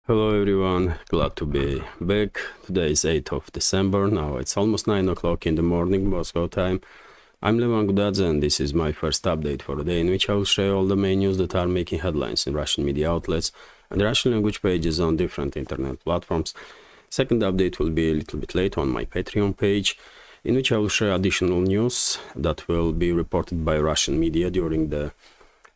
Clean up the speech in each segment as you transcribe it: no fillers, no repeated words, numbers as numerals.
Hello everyone, glad to be back. Today is 8th of December, now it's almost 9 o'clock in the morning, Moscow time. I'm Levan Gudadze and this is my first update for the day, in which I will share all the main news that are making headlines in Russian media outlets and Russian language pages on different internet platforms. Second update will be a little bit late on my Patreon page, in which I will share additional news that will be reported by Russian media during the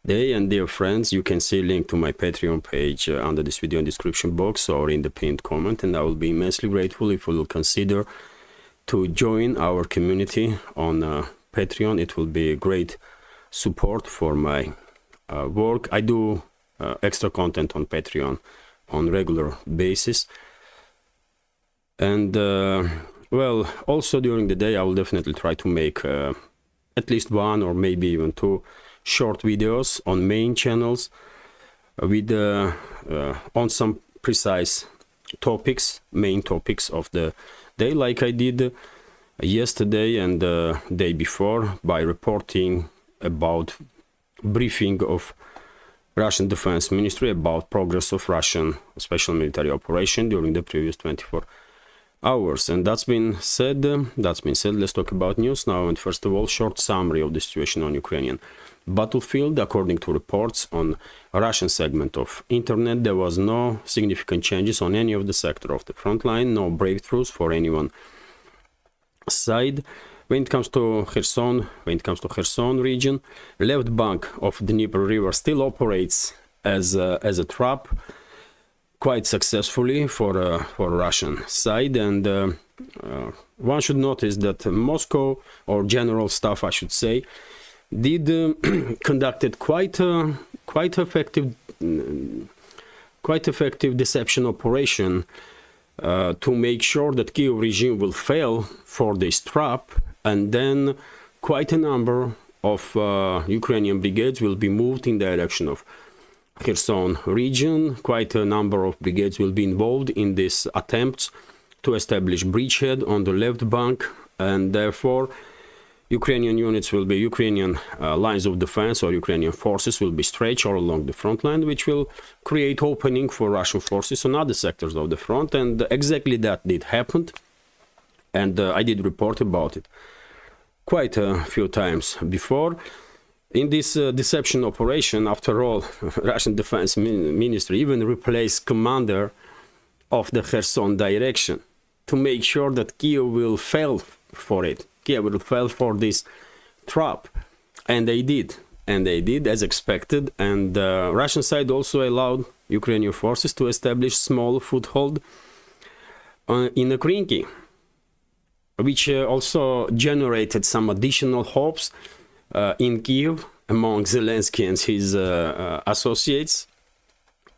day. And dear friends, you can see a link to my Patreon page under this video in description box or in the pinned comment, and I will be immensely grateful if you will consider to join our community on Patreon. It will be a great support for my work. I do extra content on Patreon on regular basis, and well, also during the day I will definitely try to make at least one or maybe even two short videos on main channels with on some precise topics, main topics of the day, like I did yesterday and the day before by reporting about briefing of Russian Defense Ministry about progress of Russian special military operation during the previous 24 hours. And that's been said, let's talk about news now. And first of all, short summary of the situation on Ukrainian battlefield. According to reports on a Russian segment of internet, there was no significant changes on any of the sector of the front line, no breakthroughs for anyone side. When it comes to Kherson region, left bank of the Dnieper River still operates as a trap quite successfully for Russian side, and one should notice that Moscow, or General Staff I should say, did conducted quite effective deception operation to make sure that Kiev regime will fail for this trap, and then quite a number of Ukrainian brigades will be moved in the direction of Kherson region. Quite a number of brigades will be involved in these attempts to establish bridgehead on the left bank, and therefore Ukrainian units will be Ukrainian lines of defense, or Ukrainian forces will be stretched all along the front line, which will create opening for Russian forces on other sectors of the front. And exactly that did happen, and I did report about it quite a few times before. In this deception operation, after all, Russian Defense Ministry even replaced commander of the Kherson direction to make sure that Kiev will fail for it. Kiev will fail for this trap, and they did, as expected. And Russian side also allowed Ukrainian forces to establish small foothold in Krinky, which also generated some additional hopes in Kiev among Zelensky and his associates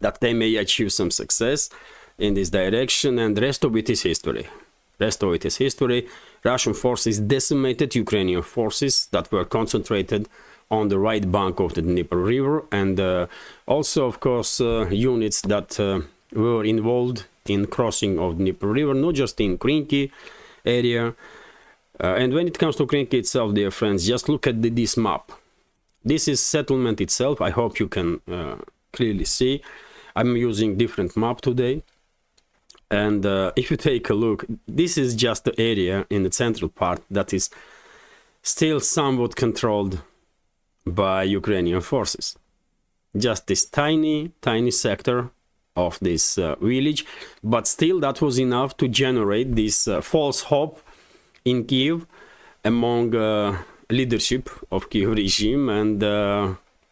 that they may achieve some success in this direction. And the rest of it is history. Russian forces decimated Ukrainian forces that were concentrated on the right bank of the Dnieper River, and also, of course, units that were involved in crossing of Dnieper River, not just in Krinky area. And when it comes to Krinky itself, dear friends, just look at this map. This is settlement itself. I hope you can clearly see. I'm using different map today. And if you take a look, this is just the area in the central part that is still somewhat controlled by Ukrainian forces. Just this tiny sector of this village, but still that was enough to generate this false hope in Kiev among leadership of Kiev regime. And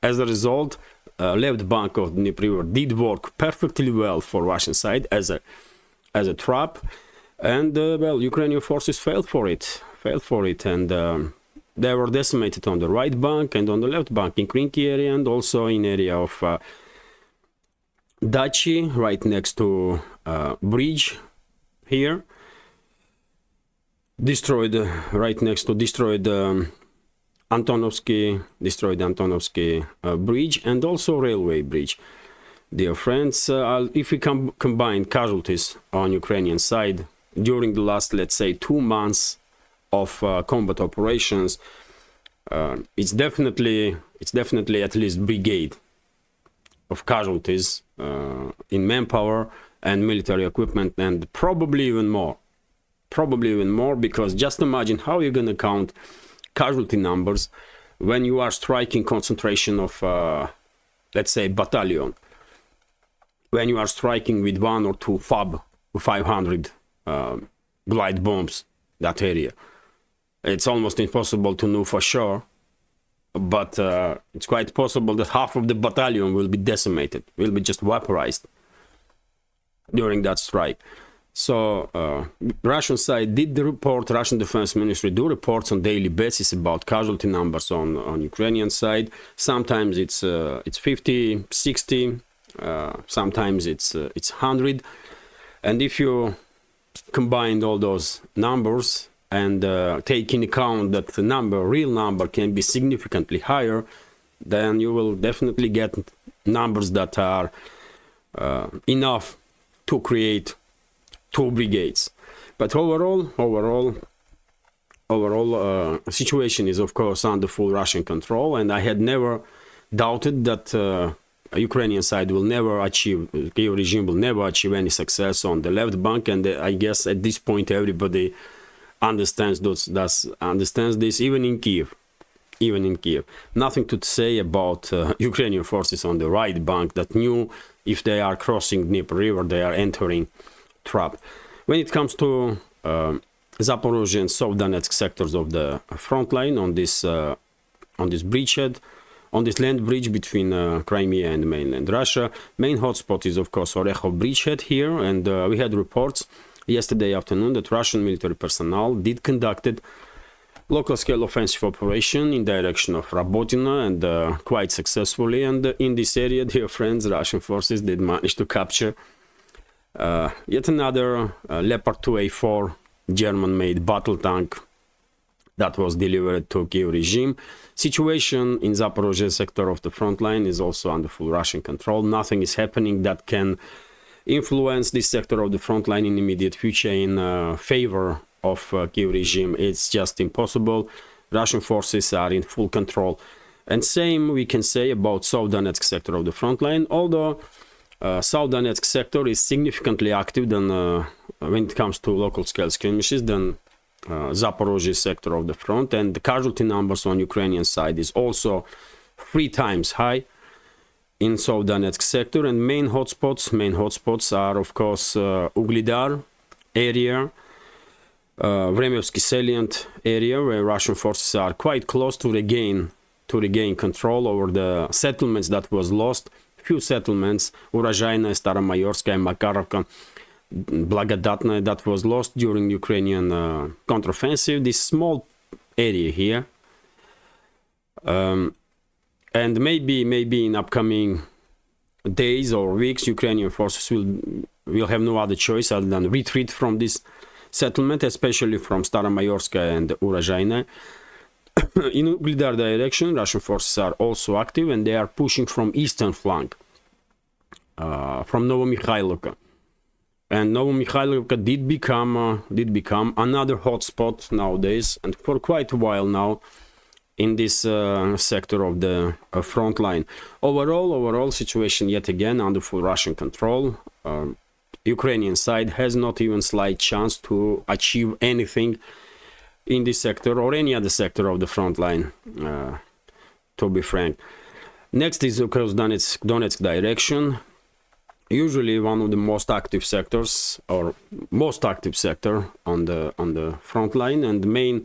as a result, left bank of the Dnieper River did work perfectly well for Russian side as a trap, and well, Ukrainian forces failed for it, and they were decimated on the right bank and on the left bank in Krinky area, and also in area of Dachi, right next to bridge here, destroyed Antonovsky bridge, and also railway bridge. Dear friends, if we combine casualties on Ukrainian side during the last, let's say, 2 months of combat operations, it's definitely at least brigade of casualties in manpower and military equipment, and probably even more. Because just imagine how you're going to count casualty numbers when you are striking concentration of, let's say, battalion. When you are striking with 1 or 2 FAB 500 glide bombs, that area. It's almost impossible to know for sure, but it's quite possible that half of the battalion will be decimated, will be just vaporized during that strike. So Russian side did the report, Russian Defense Ministry do reports on daily basis about casualty numbers on Ukrainian side. Sometimes it's 50, 60, sometimes it's 100. And if you combine all those numbers and take in account that the real number can be significantly higher, then you will definitely get numbers that are enough to create 2 brigades. But overall situation is of course under full Russian control, and I had never doubted that Ukrainian side will never achieve, Kiev regime will never achieve any success on the left bank, and I guess at this point everybody understands this, even in Kiev. Nothing to say about Ukrainian forces on the right bank that knew if they are crossing Dnieper River, they are entering trap. When it comes to Zaporozhye and South Donetsk sectors of the front line on this bridgehead, on this land bridge between Crimea and mainland Russia, main hotspot is of course Orekhov bridgehead here, and we had reports yesterday afternoon that Russian military personnel did conducted local scale offensive operation in direction of Rabotina, and quite successfully. And in this area, dear friends, Russian forces did manage to capture yet another Leopard 2A4 German-made battle tank that was delivered to Kiev regime. Situation in Zaporozhye sector of the front line is also under full Russian control. Nothing is happening that can influence this sector of the front line in immediate future in favor of Kiev regime. It's just impossible. Russian forces are in full control. And same we can say about South Donetsk sector of the front line, although South Donetsk sector is significantly active than when it comes to local scale skirmishes than Zaporozhye sector of the front, and the casualty numbers on Ukrainian side is also 3 times high in South Donetsk sector. And main hotspots are of course Uglidar area, Vremevsky salient area, where Russian forces are quite close to regain control over the settlements that was lost. Few settlements, Urozhaina, Staromayorskaya, Makarovka, Blagodatnaya, that was lost during Ukrainian counteroffensive. This small area here, and maybe in upcoming days or weeks, Ukrainian forces will have no other choice other than retreat from this settlement, especially from Staromayorskaya and Urozhaina. In Uglidar direction, Russian forces are also active, and they are pushing from eastern flank, from Novomikhailivka. And Novomikhailivka did become another hotspot nowadays, and for quite a while now, in this sector of the front line. Overall situation yet again under full Russian control. Ukrainian side has not even slight chance to achieve anything in this sector or any other sector of the front line, to be frank. Next is across Donetsk direction, usually one of the most active sectors or most active sector on the front line, and the main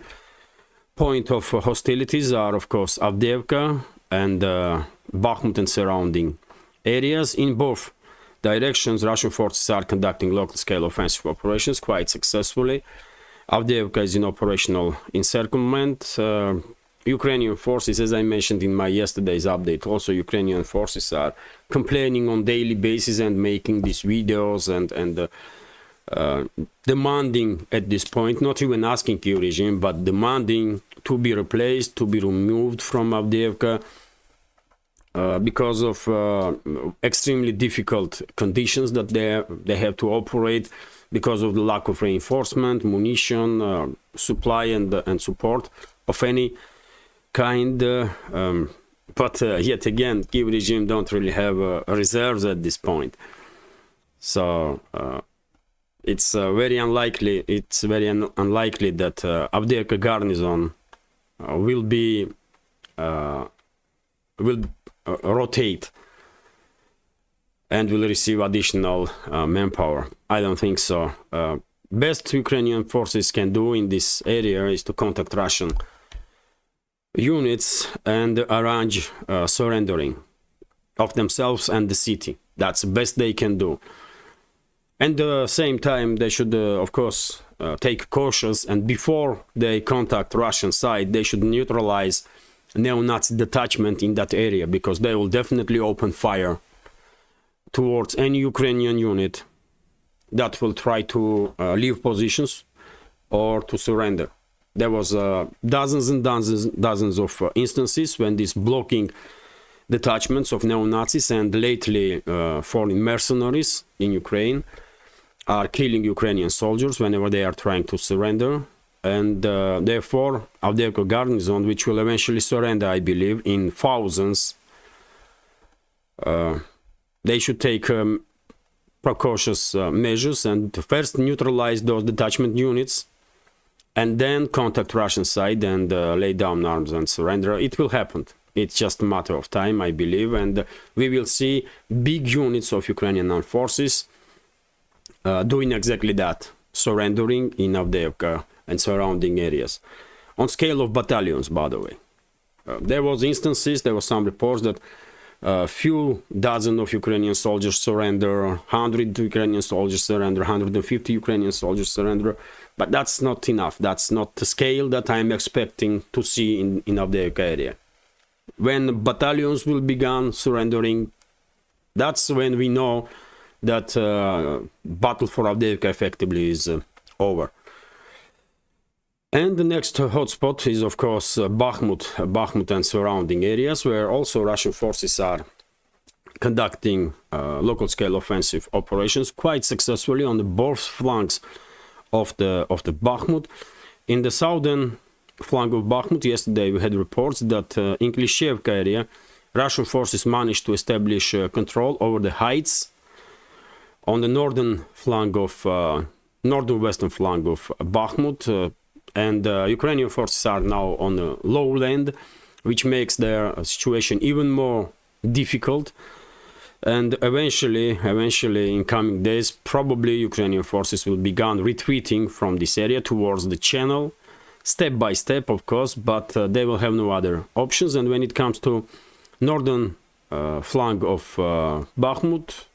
point of hostilities are of course Avdiivka and Bakhmut and surrounding areas. In both directions, Russian forces are conducting local scale offensive operations quite successfully. Avdiivka is in operational encirclement. Ukrainian forces, as I mentioned in my yesterday's update, also Ukrainian forces are complaining on daily basis and making these videos and demanding at this point, not even asking Kiev regime, but demanding to be replaced, to be removed from Avdiivka because of extremely difficult conditions that they have to operate, because of the lack of reinforcement, munition, supply and support of any kind. But yet again, Kiev regime don't really have reserves at this point. So it's very unlikely. It's very unlikely that Avdiivka garnison will rotate and will receive additional manpower. I don't think so. Best Ukrainian forces can do in this area is to contact Russian units and arrange surrendering of themselves and the city. That's the best they can do. And at the same time, they should, of course, take cautious, and before they contact Russian side, they should neutralize neo-Nazi detachment in that area, because they will definitely open fire towards any Ukrainian unit that will try to leave positions or to surrender. There was dozens and dozens of instances when these blocking detachments of neo-Nazis and lately foreign mercenaries in Ukraine are killing Ukrainian soldiers whenever they are trying to surrender. And therefore, Avdiivka garnison, which will eventually surrender, I believe, in thousands, they should take precautious measures and first neutralize those detachment units and then contact Russian side and lay down arms and surrender. It will happen. It's just a matter of time, I believe, and we will see big units of Ukrainian armed forces doing exactly that, surrendering in Avdiivka and surrounding areas. On scale of battalions, by the way. There were some reports that a few dozen of Ukrainian soldiers surrender, 100 Ukrainian soldiers surrender, 150 Ukrainian soldiers surrender, but that's not enough. That's not the scale that I'm expecting to see in Avdiivka area. When battalions will begin surrendering, that's when we know that battle for Avdiivka effectively is over. And the next hotspot is, of course, Bakhmut and surrounding areas, where also Russian forces are conducting local-scale offensive operations quite successfully on the both flanks of the Bakhmut. In the southern flank of Bakhmut, yesterday we had reports that in Klishchevka area, Russian forces managed to establish control over the heights. On the northern western flank of Bakhmut, and Ukrainian forces are now on the lowland, which makes their situation even more difficult. And eventually, in coming days, probably Ukrainian forces will begin retreating from this area towards the channel, step by step, of course, but they will have no other options. And when it comes to northern flank of Bakhmut,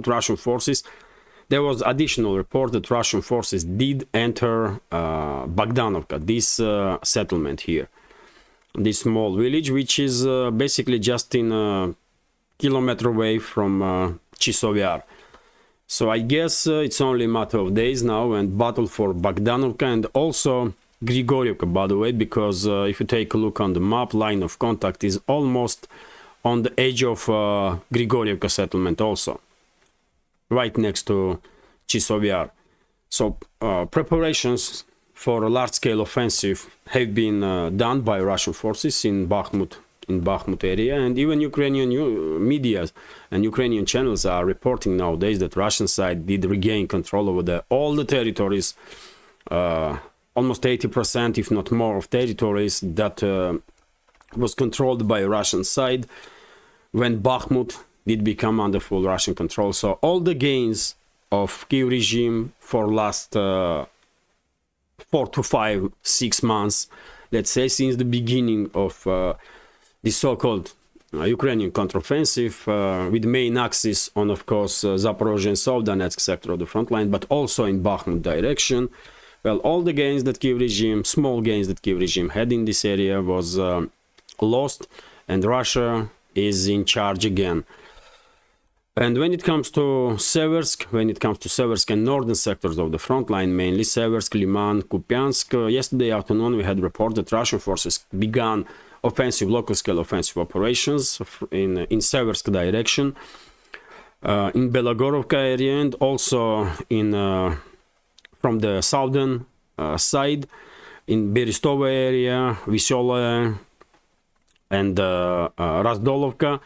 Russian forces, there was additional report that Russian forces did enter Bogdanovka, this settlement here, this small village, which is basically just in a kilometer away from Chisov. So I guess it's only a matter of days now, and battle for Bogdanovka and also Grigorievka, by the way, because if you take a look on the map, line of contact is almost on the edge of Grigorievka settlement also, right next to Chisov. So preparations for a large-scale offensive have been done by Russian forces in Bakhmut area, and even Ukrainian media and Ukrainian channels are reporting nowadays that Russian side did regain control over all the territories, almost 80%, if not more, of territories that was controlled by Russian side when Bakhmut did become under full Russian control. So all the gains of Kyiv regime for last 4 to 5, 6 months, let's say, since the beginning of the so-called Ukrainian counteroffensive, with main axis on, of course, Zaporozhye and South Donetsk sector of the front line, but also in Bakhmut direction. Well, all the gains that Kyiv regime, small gains that Kyiv regime had in this area was lost, and Russia is in charge again. And when it comes to Seversk, and northern sectors of the front line, mainly Seversk, Liman, Kupiansk, yesterday afternoon we had report that Russian forces began local-scale offensive operations in Seversk direction, in Belogorovka area, and also from the southern side, in Berestova area, Veselaya, and Razdolovka.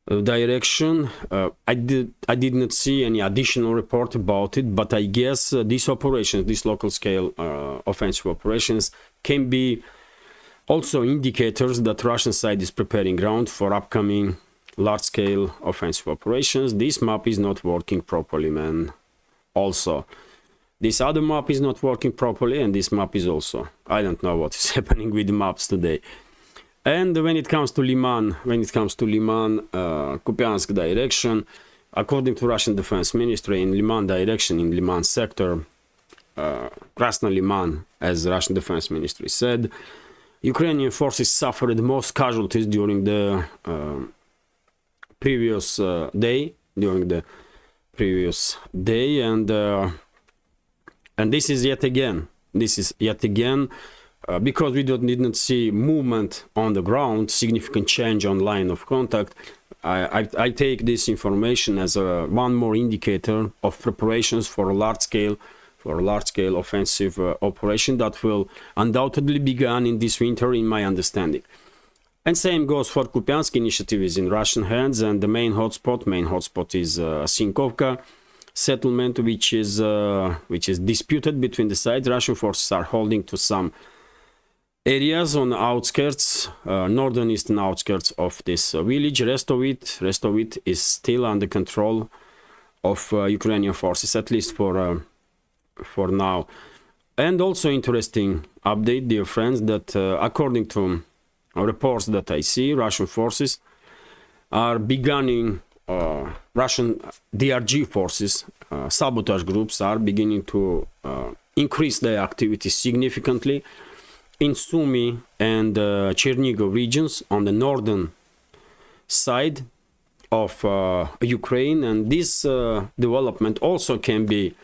direction. I did not see any additional report about it, but I guess these operations, these local scale offensive operations, can be also indicators that Russian side is preparing ground for upcoming large scale offensive operations. This map is not working properly, man. Also, this other map is not working properly, and this map is also, I don't know what is happening with the maps today. And when it comes to Liman, Kupiansk direction, according to Russian Defense Ministry, in Liman direction, in Liman sector, Krasny Liman, as Russian Defense Ministry said, Ukrainian forces suffered the most casualties during the previous day, and this is yet again, because we didn't see movement on the ground, significant change on line of contact. I take this information as one more indicator of preparations for a large scale offensive operation that will undoubtedly begin in this winter, in my understanding. And same goes for Kupiansk. Initiative is in Russian hands, and the main hotspot is Sinkovka settlement, which is disputed between the sides. Russian forces are holding to some areas on the outskirts, northern eastern outskirts of this village. Rest of it is still under control of Ukrainian forces, at least for now. And also interesting update, dear friends, that according to reports that I see, Russian forces are beginning, Russian DRG forces, sabotage groups are beginning to increase their activity significantly in Sumy and Chernigov regions on the northern side of Ukraine. And this development also can be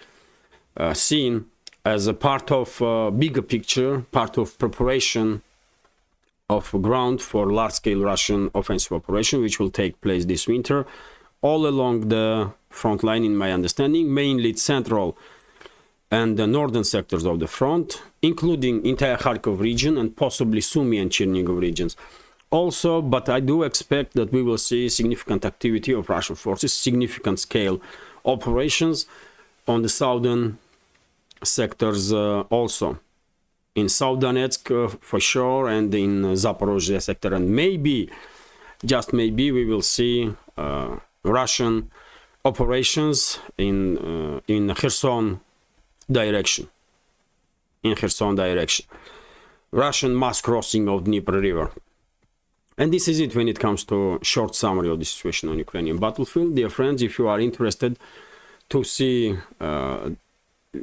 seen as a part of bigger picture, part of preparation of ground for large-scale Russian offensive operation, which will take place this winter, all along the front line, in my understanding, mainly central and the northern sectors of the front, including entire Kharkov region and possibly Sumy and Chernigov regions. Also, but I do expect that we will see significant activity of Russian forces, significant scale operations on the southern sectors also. In South Donetsk for sure, and in Zaporozhye sector, and maybe, just maybe, we will see Russian operations in Kherson direction. Russian mass crossing of Dnieper River. And this is it when it comes to short summary of the situation on Ukrainian battlefield. Dear friends, if you are interested to see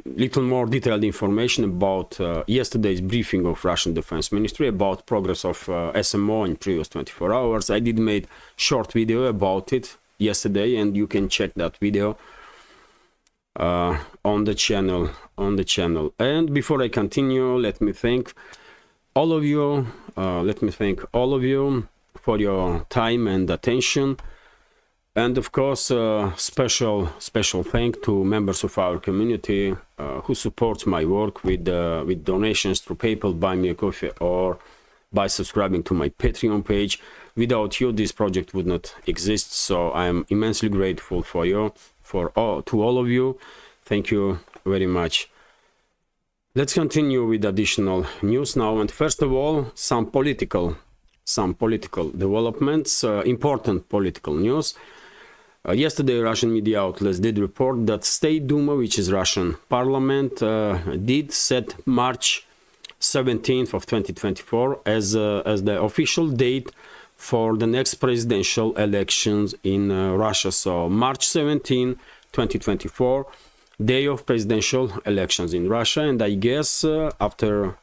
little more detailed information about yesterday's briefing of Russian Defense Ministry about progress of SMO in previous 24 hours. I did make short video about it yesterday, and you can check that video on the channel. And before I continue, let me thank all of you. For your time and attention. And of course, special thank to members of our community who support my work with donations through PayPal, Buy Me a Coffee, or by subscribing to my Patreon page. Without you, this project would not exist. So I am immensely grateful to all of you. Thank you very much. Let's continue with additional news now. And first of all, some political developments, important political news. Yesterday, Russian media outlets did report that State Duma, which is Russian parliament, did set March 17th of 2024 as the official date for the next presidential elections in Russia. So March 17, 2024, day of presidential elections in Russia. And I guess after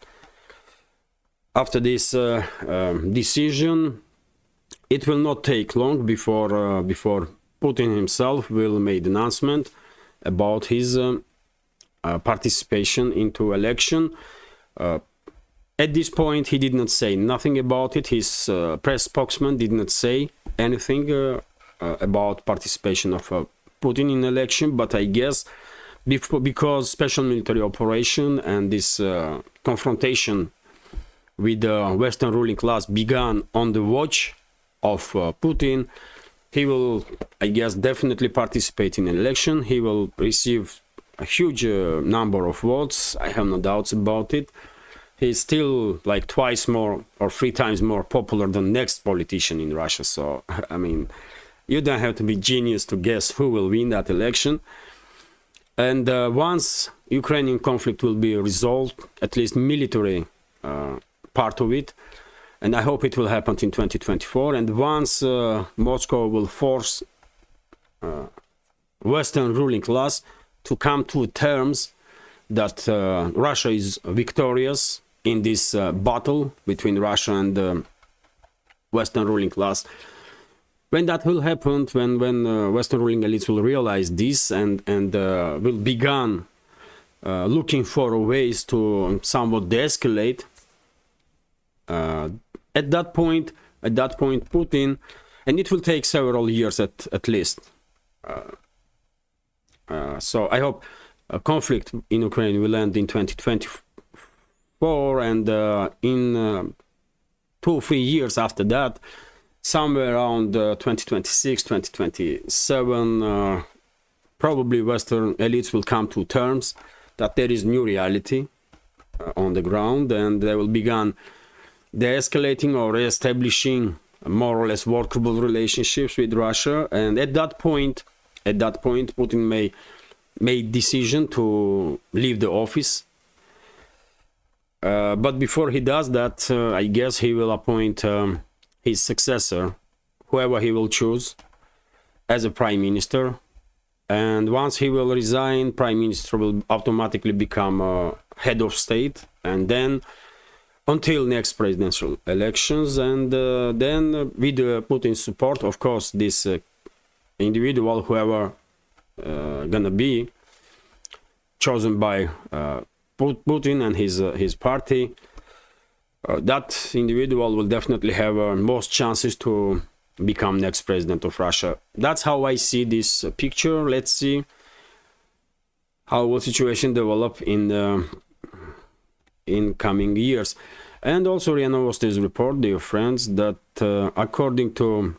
this decision, it will not take long before Putin himself will make an announcement about his participation into election. At this point, he did not say nothing about it. His press spokesman did not say anything about participation of Putin in election. But I guess because special military operation and this confrontation with the Western ruling class began on the watch of Putin, He will, I guess, definitely participate in an election. He will receive a huge number of votes. I have no doubts about it. He's still like twice more or 3 times more popular than next politician in Russia. So, I mean, you don't have to be genius to guess who will win that election. And once Ukrainian conflict will be resolved, at least military part of it, and I hope it will happen in 2024, and once Moscow will force Western ruling class to come to terms that Russia is victorious in this battle between Russia and the Western ruling class. When that will happen, when Western ruling elites will realize this and will begin looking for ways to somewhat de-escalate, at that point, Putin, and it will take several years at least. So I hope a conflict in Ukraine will end in 2024, and in 2 or 3 years after that, somewhere around 2026, 2027, probably Western elites will come to terms that there is new reality on the ground, and they will begin de-escalating or re-establishing more or less workable relationships with Russia. And at that point, Putin may make decision to leave the office. But before he does that, I guess he will appoint his successor, whoever he will choose, as a prime minister. And once he will resign, prime minister will automatically become head of state, and then until next presidential elections, and then with Putin's support, of course, this individual, whoever gonna be chosen by Putin and his party, that individual will definitely have most chances to become next president of Russia. That's how I see this picture. Let's see how will situation develop in coming years. And also RIA Novosti's report, dear friends, that according to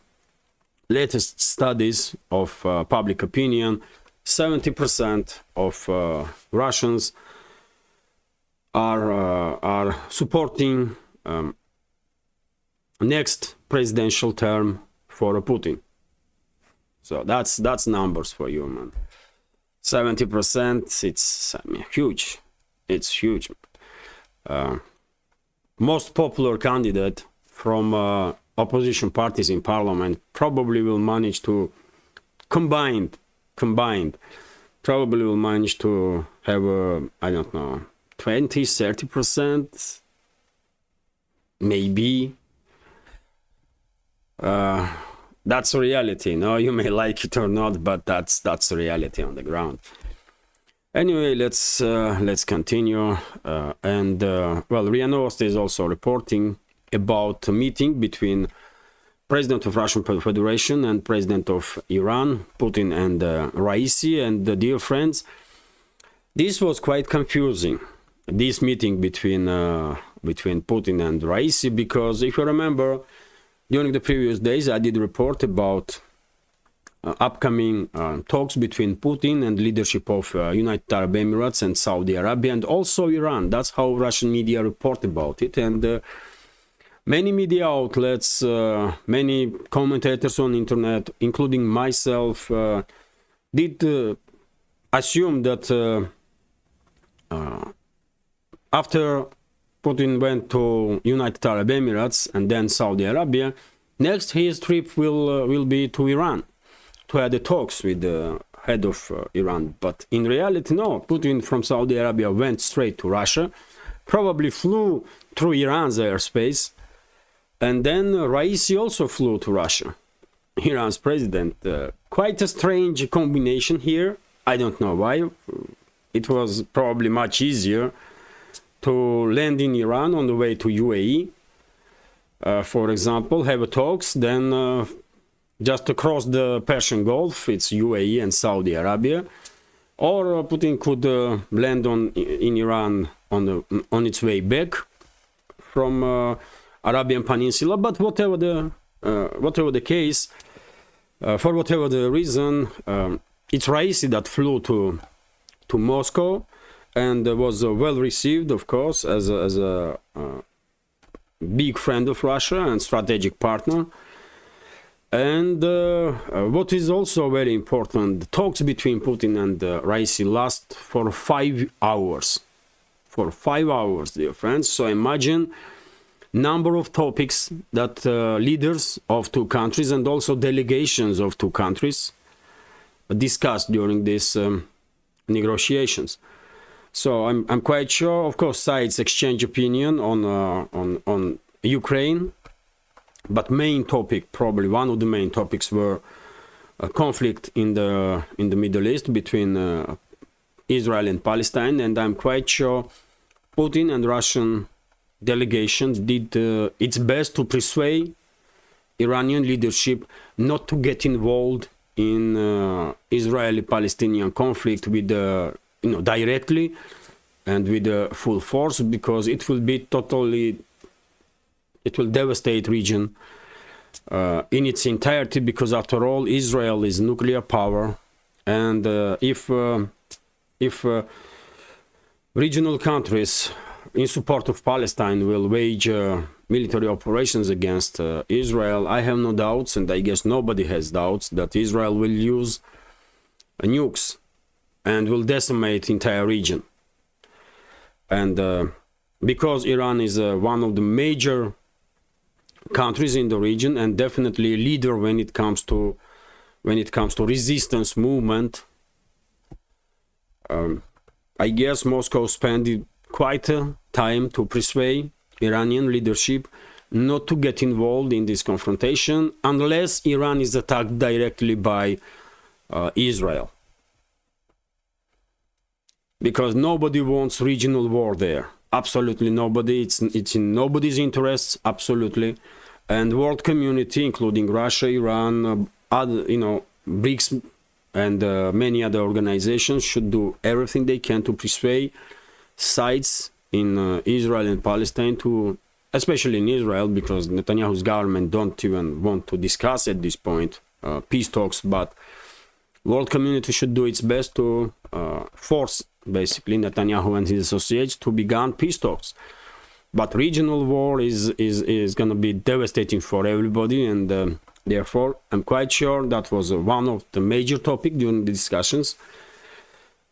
latest studies of public opinion, 70% of Russians are supporting next presidential term for Putin. So that's numbers for you, man. 70%, it's huge. It's huge. Most popular candidate from opposition parties in parliament probably will manage to combined probably will manage to have I don't know, 20-30%, maybe. That's a reality. No, you may like it or not, but that's a reality on the ground. Anyway, let's continue. Well, RIA Novosti is also reporting about a meeting between President of Russian Federation and President of Iran, Putin and Raisi. And dear friends, this was quite confusing, this meeting between Putin and Raisi, because if you remember, during the previous days I did report about upcoming talks between Putin and leadership of United Arab Emirates and Saudi Arabia, and also Iran. That's how Russian media report about it. And many media outlets, many commentators on internet, including myself, did assume that after Putin went to United Arab Emirates and then Saudi Arabia, next his trip will be to Iran to have the talks with the head of Iran. But in reality, no. Putin from Saudi Arabia went straight to Russia, probably flew through Iran's airspace, and then Raisi also flew to Russia, Iran's president. Quite a strange combination here. I don't know why. It was probably much easier to land in Iran on the way to UAE, for example, have talks, then just across the Persian Gulf, it's UAE and Saudi Arabia, or Putin could land in Iran on its way back from Arabian Peninsula. But whatever the case, For whatever the reason, it's Raisi that flew to Moscow and was well received, of course, as a big friend of Russia and strategic partner. And what is also very important, the talks between Putin and Raisi last for 5 hours. For 5 hours, dear friends. So imagine number of topics that leaders of two countries and also delegations of two countries discussed during these negotiations. So I'm quite sure, of course, sides exchange opinion on Ukraine, but main topic, probably one of the main topics, were a conflict in the Middle East between Israel and Palestine, and I'm quite sure Putin and Russian delegations did its best to persuade Iranian leadership not to get involved in Israeli-Palestinian conflict with directly and with full force, because it will devastate region in its entirety, because after all Israel is nuclear power, and if regional countries in support of Palestine will wage military operations against Israel, I have no doubts, and I guess nobody has doubts, that Israel will use nukes and will decimate entire region. And because Iran is one of the major countries in the region and definitely a leader when it comes to resistance movement, I guess Moscow spent quite a time to persuade Iranian leadership not to get involved in this confrontation unless Iran is attacked directly by Israel. Because nobody wants regional war there. Absolutely nobody. It's in nobody's interests, absolutely. And world community, including Russia, Iran, other, BRICS, and many other organizations, should do everything they can to persuade sides in Israel and Palestine to, especially in Israel, because Netanyahu's government don't even want to discuss at this point peace talks, but world community should do its best to force basically Netanyahu and his associates to begin peace talks. But regional war is going to be devastating for everybody, and therefore I'm quite sure that was one of the major topics during the discussions.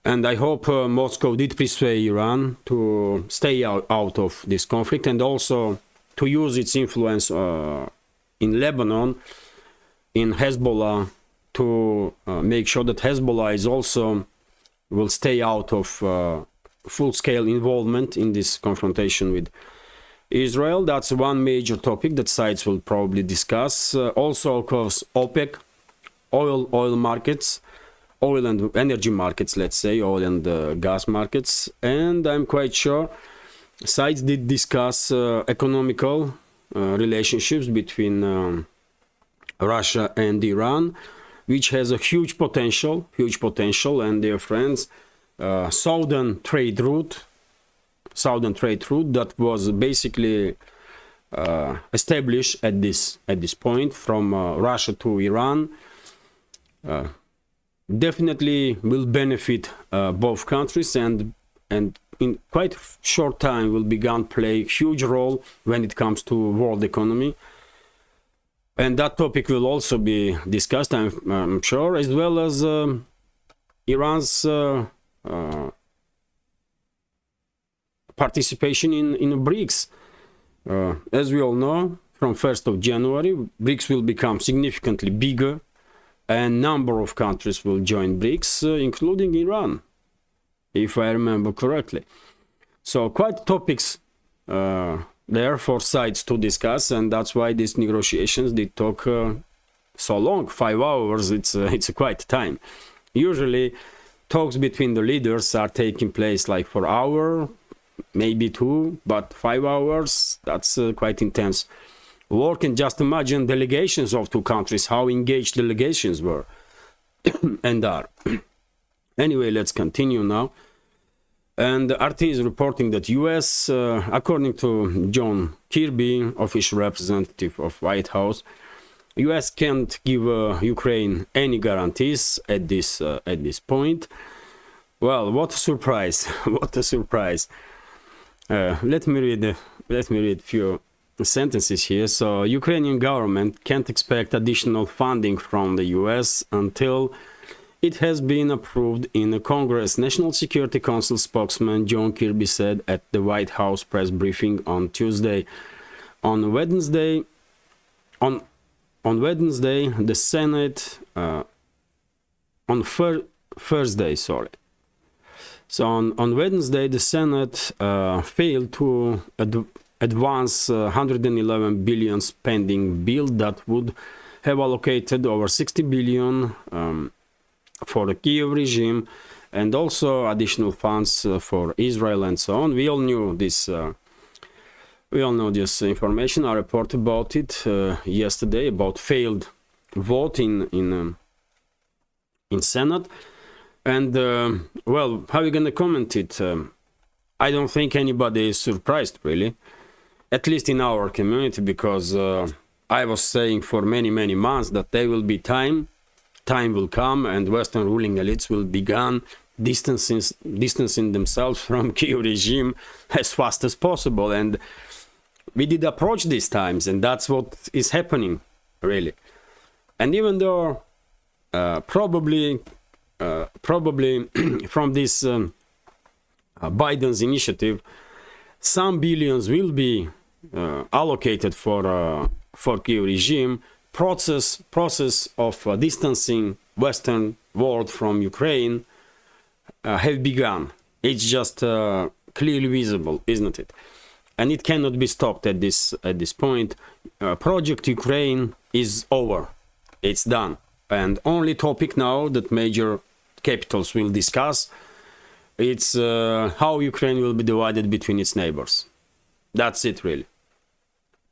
And I hope Moscow did persuade Iran to stay out of this conflict, and also to use its influence in Lebanon, in Hezbollah, to make sure that Hezbollah is also will stay out of full-scale involvement in this confrontation with Israel. That's one major topic that sides will probably discuss. Also, of course, OPEC, oil markets, oil and energy markets, let's say, oil and gas markets. And I'm quite sure sides did discuss economical relationships between Russia and Iran, which has a huge potential, and their friends, southern trade route that was basically established at this point from Russia to Iran, definitely will benefit both countries, and in quite short time will begin play a huge role when it comes to world economy. And that topic will also be discussed, I'm sure, as well as Iran's participation in BRICS. As we all know, from 1st of January, BRICS will become significantly bigger, and number of countries will join BRICS, including Iran, if I remember correctly. So quite topics there for sides to discuss, and that's why these negotiations did talk so long. 5 hours, it's a quite time. Usually talks between the leaders are taking place like for an hour, maybe 2, but 5 hours, that's quite intense work. And just imagine delegations of two countries, how engaged delegations were and are. Anyway, let's continue now. And RT is reporting that US, according to John Kirby, official representative of White House, US can't give Ukraine any guarantees at this point. Well, what a surprise! What a surprise! Let me read few sentences here. So, Ukrainian government can't expect additional funding from the US until it has been approved in the Congress. National Security Council spokesman John Kirby said at the White House press briefing on Tuesday. On Wednesday, the Senate Thursday, sorry. So on Wednesday, the Senate failed to advance 111 billion spending bill that would have allocated over 60 billion for the Kiev regime, and also additional funds for Israel and so on. We all knew this. We all know this information. I reported about it yesterday, about failed vote in Senate. And well, how are you gonna comment it? I don't think anybody is surprised, really, at least in our community, because I was saying for many months that there will be time will come, and Western ruling elites will begin distancing themselves from Kiev regime as fast as possible. And we did approach these times, and that's what is happening, really. And even though probably from this Biden's initiative, some billions will be allocated for Kiev regime. Process of distancing Western world from Ukraine have begun. It's just clearly visible, isn't it? And it cannot be stopped at this point. Project Ukraine is over. It's done. And only topic now that major capitals will discuss, it's how Ukraine will be divided between its neighbors. That's it, really.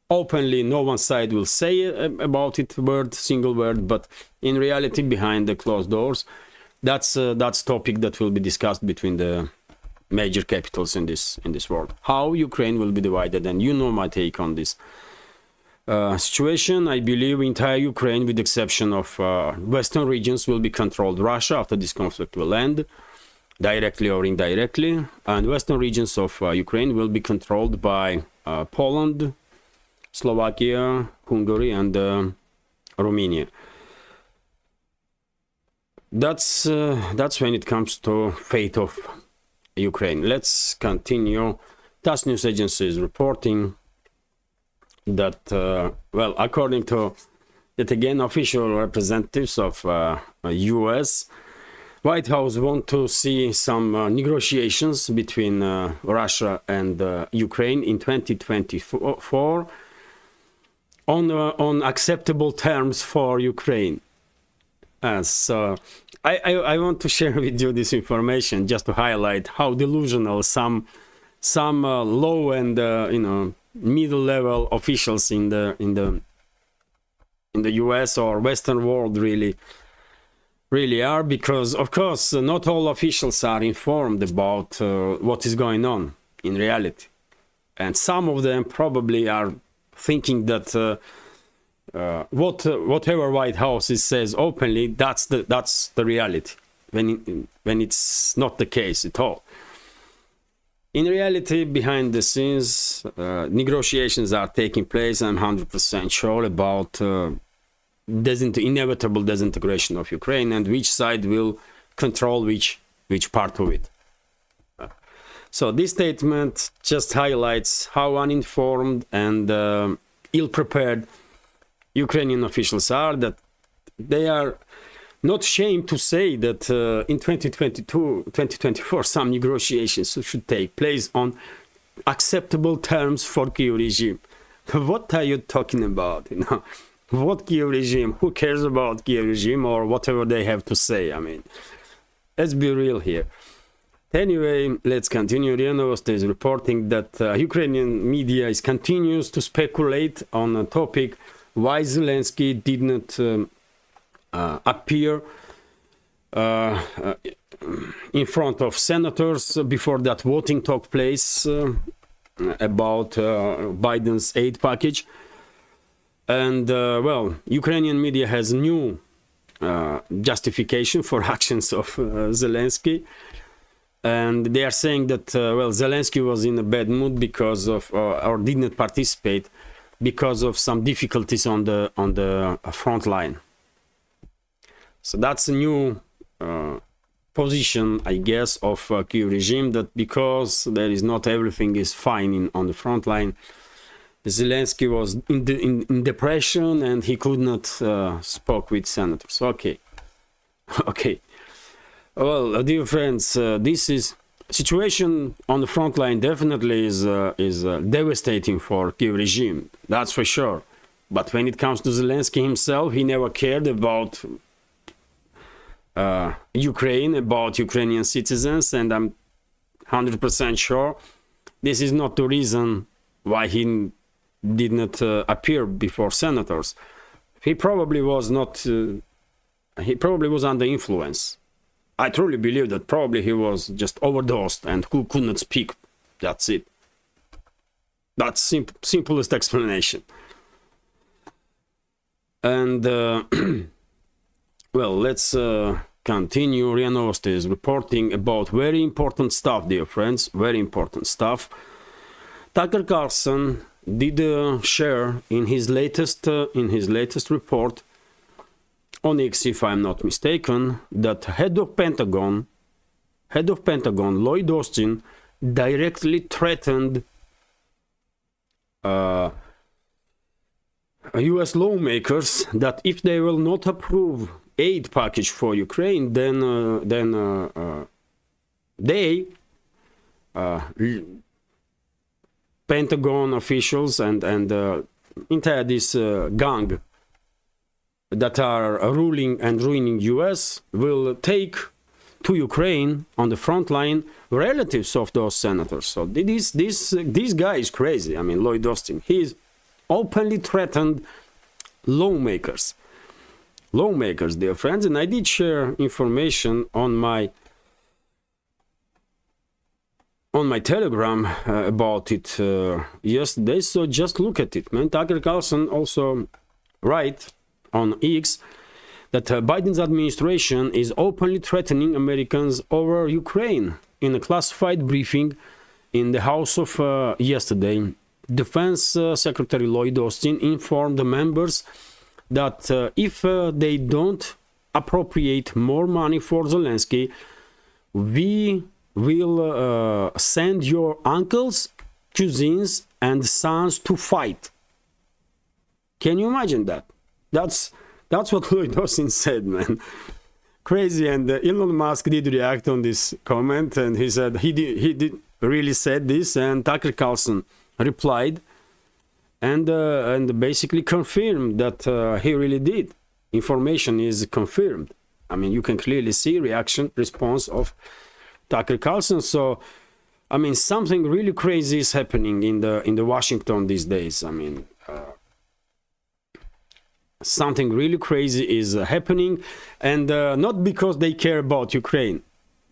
Openly, no one side will say about it single word, but in reality, behind the closed doors, that's topic that will be discussed between the major capitals in this world. How Ukraine will be divided, and you know my take on this situation. I believe entire Ukraine, with the exception of western regions, will be controlled Russia after this conflict will end, directly or indirectly, and western regions of Ukraine will be controlled by Poland, Slovakia, Hungary, and Romania. That's when it comes to fate of Ukraine. Let's continue. TASS news agency is reporting that, well, according to yet again official representatives of US, White House want to see some negotiations between Russia and Ukraine in 2024 on acceptable terms for Ukraine. So I want to share with you this information just to highlight how delusional some low and middle level officials in the US or Western world really are, because of course not all officials are informed about what is going on in reality, and some of them probably are thinking that whatever White House says openly, that's the reality, when it's not the case at all. In reality, behind the scenes, negotiations are taking place. I'm 100% sure about inevitable disintegration of Ukraine, and which side will control which part of it. So this statement just highlights how uninformed and ill-prepared Ukrainian officials are, that they are not ashamed to say that in 2024 some negotiations should take place on acceptable terms for Kiev regime. What are you talking about? What Kiev regime? Who cares about Kiev regime or whatever they have to say? I mean, let's be real here. Anyway, let's continue. RIA Novosti is reporting that Ukrainian media continues to speculate on a topic why Zelensky did not appear in front of senators before that voting took place about Biden's aid package. And well, Ukrainian media has new justification for actions of Zelensky, and they are saying that well, Zelensky was in a bad mood because of or did not participate because of some difficulties on the front line. So that's a new position, I guess, of Kyiv regime, that because there is not everything is fine on the front line, Zelensky was in depression and he could not speak with senators. Okay. Okay. Well, dear friends, this is situation on the front line definitely is devastating for Kyiv regime. That's for sure. But when it comes to Zelensky himself, he never cared about Ukraine, about Ukrainian citizens, and I'm 100% sure this is not the reason why he did not appear before senators. He probably was not. He probably was under influence. I truly believe that probably he was just overdosed and who could not speak. That's it. That's simplest explanation. And well, let's continue. RIA Novosti is reporting about very important stuff, dear friends. Very important stuff. Tucker Carlson did share in his latest report on X, if I'm not mistaken, that head of Pentagon Lloyd Austin directly threatened U.S. lawmakers that if they will not approve aid package for Ukraine, then they, Pentagon officials and entire this gang that are ruling and ruining U.S. will take to Ukraine on the front line relatives of those senators. So this guy is crazy. I mean, Lloyd Austin, he's openly threatened lawmakers, dear friends. And I did share information on my Telegram about it yesterday. So just look at it, man. Tucker Carlson also write on X that Biden's administration is openly threatening Americans over Ukraine. In a classified briefing in the House of yesterday, Defense Secretary Lloyd Austin informed the members that if they don't appropriate more money for Zelensky, we will send your uncles, cousins, and sons to fight. Can you imagine that? That's what Lloyd Austin said, man. Crazy. And Elon Musk did react on this comment, and he said he did really said this, and Tucker Carlson replied and basically confirmed that he really did. Information is confirmed. I mean, you can clearly see response of Tucker Carlson. So, I mean, something really crazy is happening in the Washington these days. I mean, something really crazy is happening, and not because they care about Ukraine,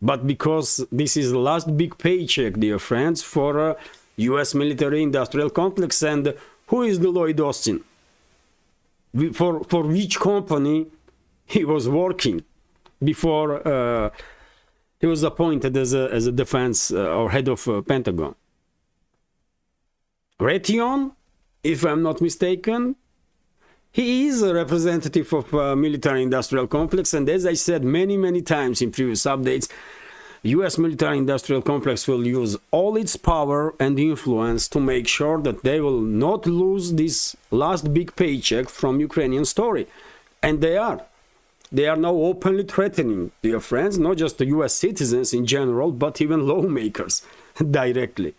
but because this is the last big paycheck, dear friends, for U.S. military-industrial complex. And who is the Lloyd Austin? For which company he was working before he was appointed as a defense or head of Pentagon? Raytheon, if I'm not mistaken. He is a representative of military-industrial complex, and as I said many times in previous updates, U.S. military-industrial complex will use all its power and influence to make sure that they will not lose this last big paycheck from Ukrainian story. And they are. They are now openly threatening, dear friends, not just the U.S. citizens in general, but even lawmakers directly.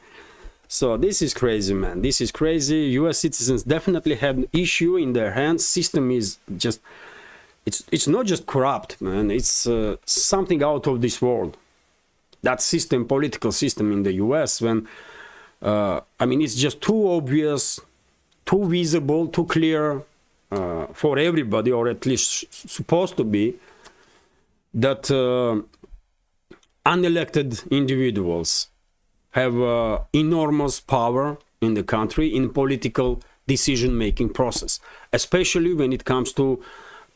So this is crazy, man. This is crazy. U.S. citizens definitely have an issue in their hands. System is just, it's not just corrupt, man. It's something out of this world. That system, political system in the U.S., when, I mean, it's just too obvious, too visible, too clear for everybody, or at least supposed to be, that unelected individuals have enormous power in the country, in political decision-making process, especially when it comes to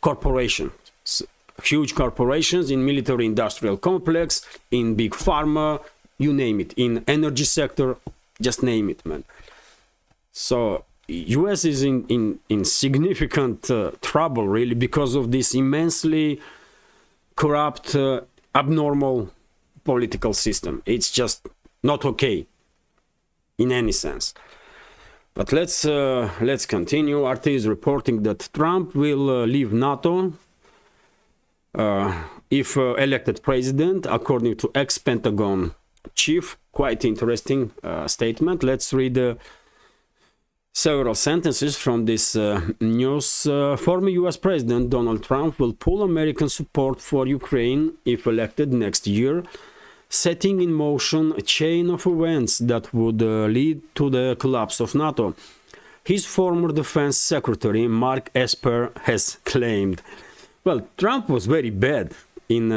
corporations, huge corporations in military-industrial complex, in big pharma, you name it, in energy sector, just name it, man. So U.S. is in significant trouble, really, because of this immensely corrupt, abnormal political system. It's just not okay in any sense. But let's continue. RT is reporting that Trump will leave NATO if elected president, according to ex-Pentagon chief. Quite interesting statement. Let's read several sentences from this news. Former US President Donald Trump will pull American support for Ukraine if elected next year, setting in motion a chain of events that would lead to the collapse of NATO. His former defense secretary, Mark Esper, has claimed. Well, Trump was very bad in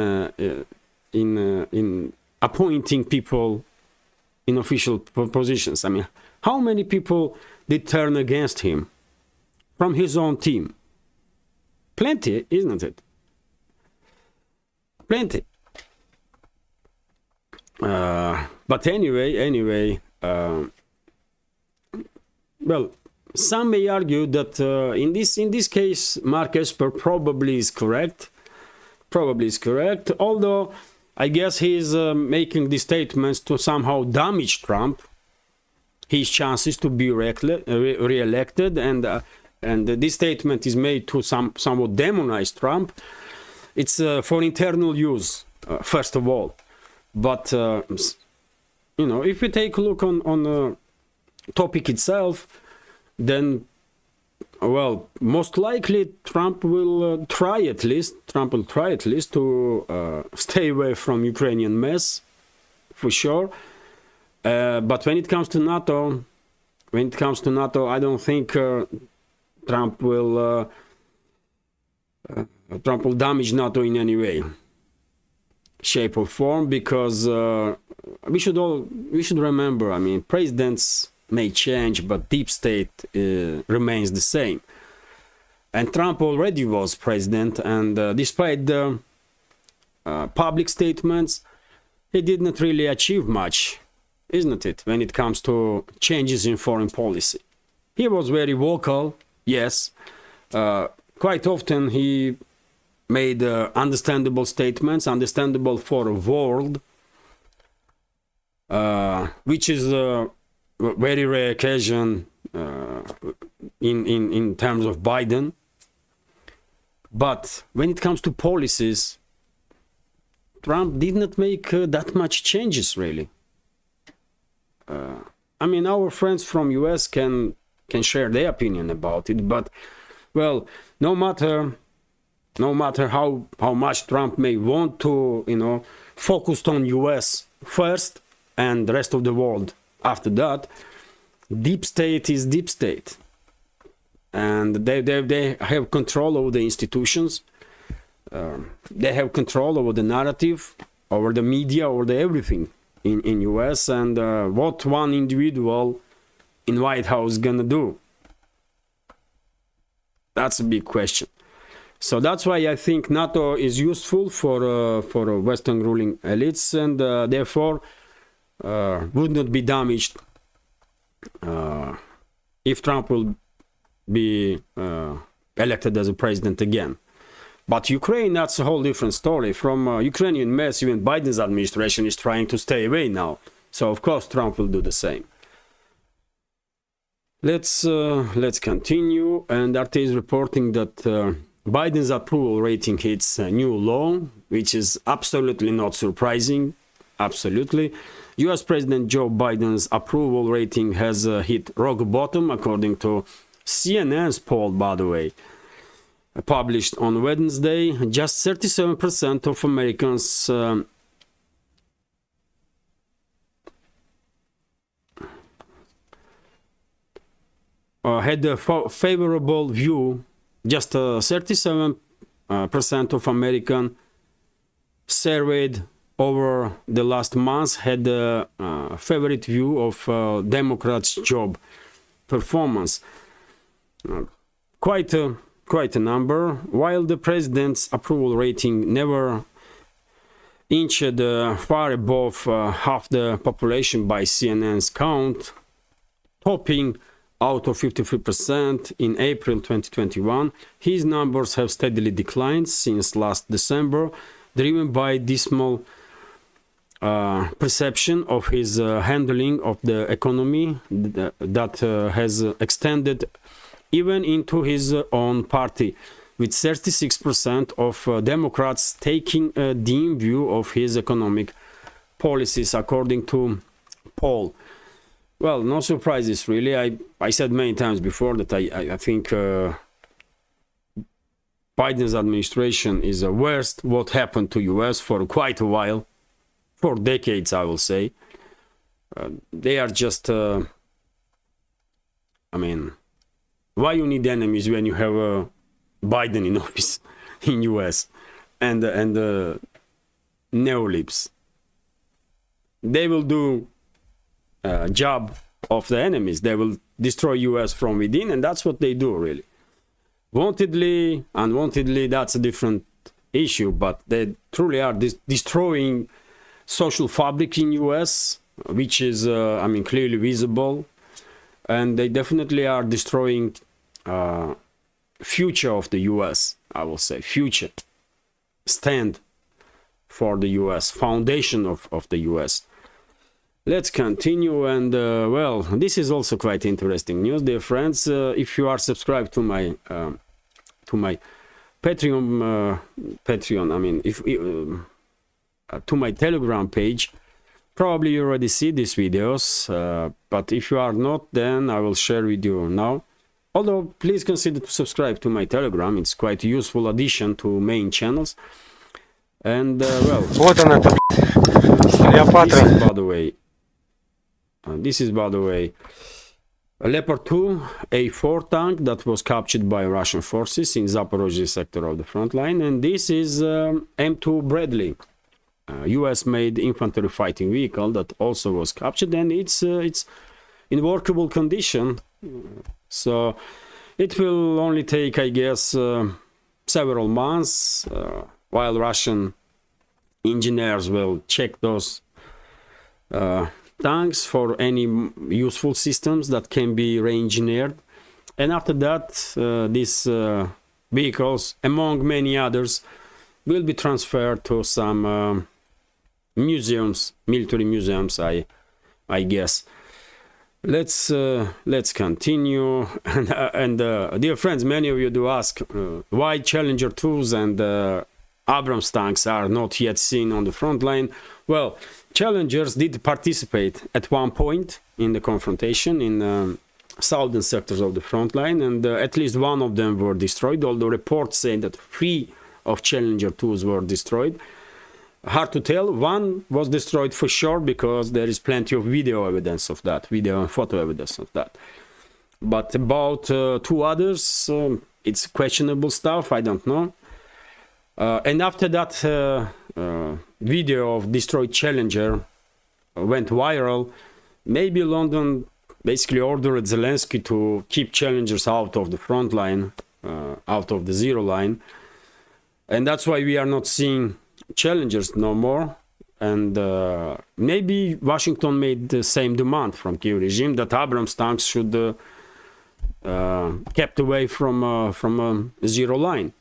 appointing people in official positions. I mean, how many people did turn against him from his own team? Plenty, isn't it? Plenty. But anyway, well, some may argue that in this case, Mark Esper probably is correct. Although I guess he's making these statements to somehow damage Trump, his chances to be re-elected, and this statement is made to somewhat demonize Trump. It's for internal use, first of all. But you know, if we take a look on the topic itself, then, well, most likely Trump will try at least to stay away from Ukrainian mess, for sure. But when it comes to NATO, I don't think Trump will damage NATO in any way, shape or form, because we should remember, I mean, presidents may change, but deep state remains the same. And Trump already was president, and despite the public statements, he did not really achieve much, isn't it, when it comes to changes in foreign policy. He was very vocal, yes. Quite often he made understandable statements, understandable for a world, which is a very rare occasion in terms of Biden. But when it comes to policies, Trump did not make that much changes, really. I mean, our friends from US can share their opinion about it, but, well, no matter how much Trump may want to, you know, focus on US first and the rest of the world after that, deep state is deep state. And they have control over the institutions. They have control over the narrative, over the media, over the everything in US. And what one individual in White House gonna do? That's a big question. So that's why I think NATO is useful for Western ruling elites, and therefore would not be damaged if Trump will be elected as a president again. But Ukraine, that's a whole different story. From Ukrainian mess, even Biden's administration is trying to stay away now. So of course Trump will do the same. Let's continue. And RT is reporting that Biden's approval rating hits a new low, which is absolutely not surprising. Absolutely. US President Joe Biden's approval rating has hit rock bottom, according to CNN's poll, by the way, published on Wednesday. Just 37% of Americans had a favorable view. Just 37% of Americans surveyed over the last month had a favorite view of Democrats' job performance. Quite a number. While the president's approval rating never inched far above half the population by CNN's count, topping out of 53% in April 2021, his numbers have steadily declined since last December, driven by dismal perception of his handling of the economy that has extended even into his own party, with 36% of Democrats taking a dim view of his economic policies, according to poll. Well, no surprises, really. I said many times before that I think Biden's administration is the worst what happened to US for quite a while, for decades, I will say. They are just, I mean, why you need enemies when you have Biden in office in US and neolibs? They will do job of the enemies. They will destroy US from within, and that's what they do, really. Wantedly, unwantedly, that's a different issue, but they truly are destroying social fabric in US, which is, I mean, clearly visible, and they definitely are destroying future of the US, I will say, future stand for the US, foundation of the US. Let's continue, and well, this is also quite interesting news, dear friends. If you are subscribed to my Patreon, I mean, if to my Telegram page, probably you already see these videos, but if you are not, then I will share with you now. Although, please consider to subscribe to my Telegram. It's quite a useful addition to main channels. And well, this is by the way a Leopard 2 A4 tank that was captured by Russian forces in Zaporozhye sector of the front line, and this is M2 Bradley, US-made infantry fighting vehicle that also was captured, and it's in workable condition. So it will only take, I guess, several months while Russian engineers will check those tanks for any useful systems that can be re-engineered, and after that these vehicles, among many others, will be transferred to some museums, military museums, I guess. Let's continue, and dear friends, many of you do ask why Challenger 2s and Abrams tanks are not yet seen on the front line. Well, Challengers did participate at one point in the confrontation in southern sectors of the front line, and at least one of them were destroyed, although reports say that 3 of Challenger 2s were destroyed. Hard to tell. One was destroyed for sure, because there is plenty of video evidence of that, video and photo evidence of that. But about 2 others, it's questionable stuff, I don't know. And after that video of destroyed Challenger went viral, maybe London basically ordered Zelensky to keep Challengers out of the front line, out of the zero line. And that's why we are not seeing Challengers no more. And maybe Washington made the same demand from Kyiv regime that Abrams tanks should kept away from zero line.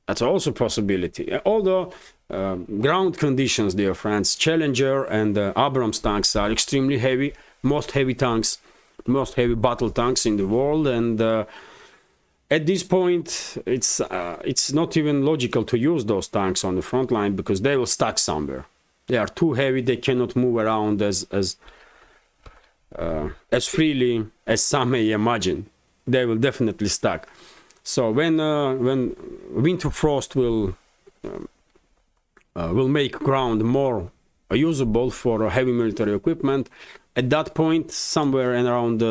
That's also a possibility. Although ground conditions, dear friends, Challenger and Abrams tanks are extremely heavy, most heavy tanks, most heavy battle tanks in the world, and at this point it's not even logical to use those tanks on the front line, because they will stuck somewhere. They are too heavy, they cannot move around as freely as some may imagine. They will definitely stuck. So when winter frost will make ground more usable for heavy military equipment, at that point, somewhere around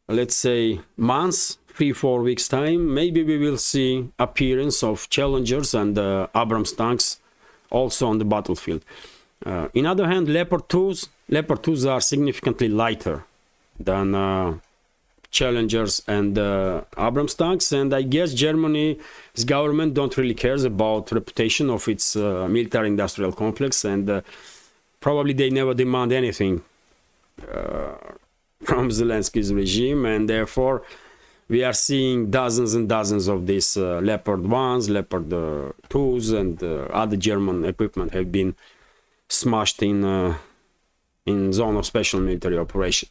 let's say months, 3-4 weeks time, maybe we will see appearance of Challengers and Abrams tanks also on the battlefield. In other hand, Leopard 2s are significantly lighter than Challengers and Abrams tanks, and I guess Germany's government don't really cares about reputation of its military-industrial complex, and probably they never demand anything from Zelensky's regime, and therefore we are seeing dozens and dozens of these Leopard 1s, Leopard 2s, and other German equipment have been smashed in zone of special military operation.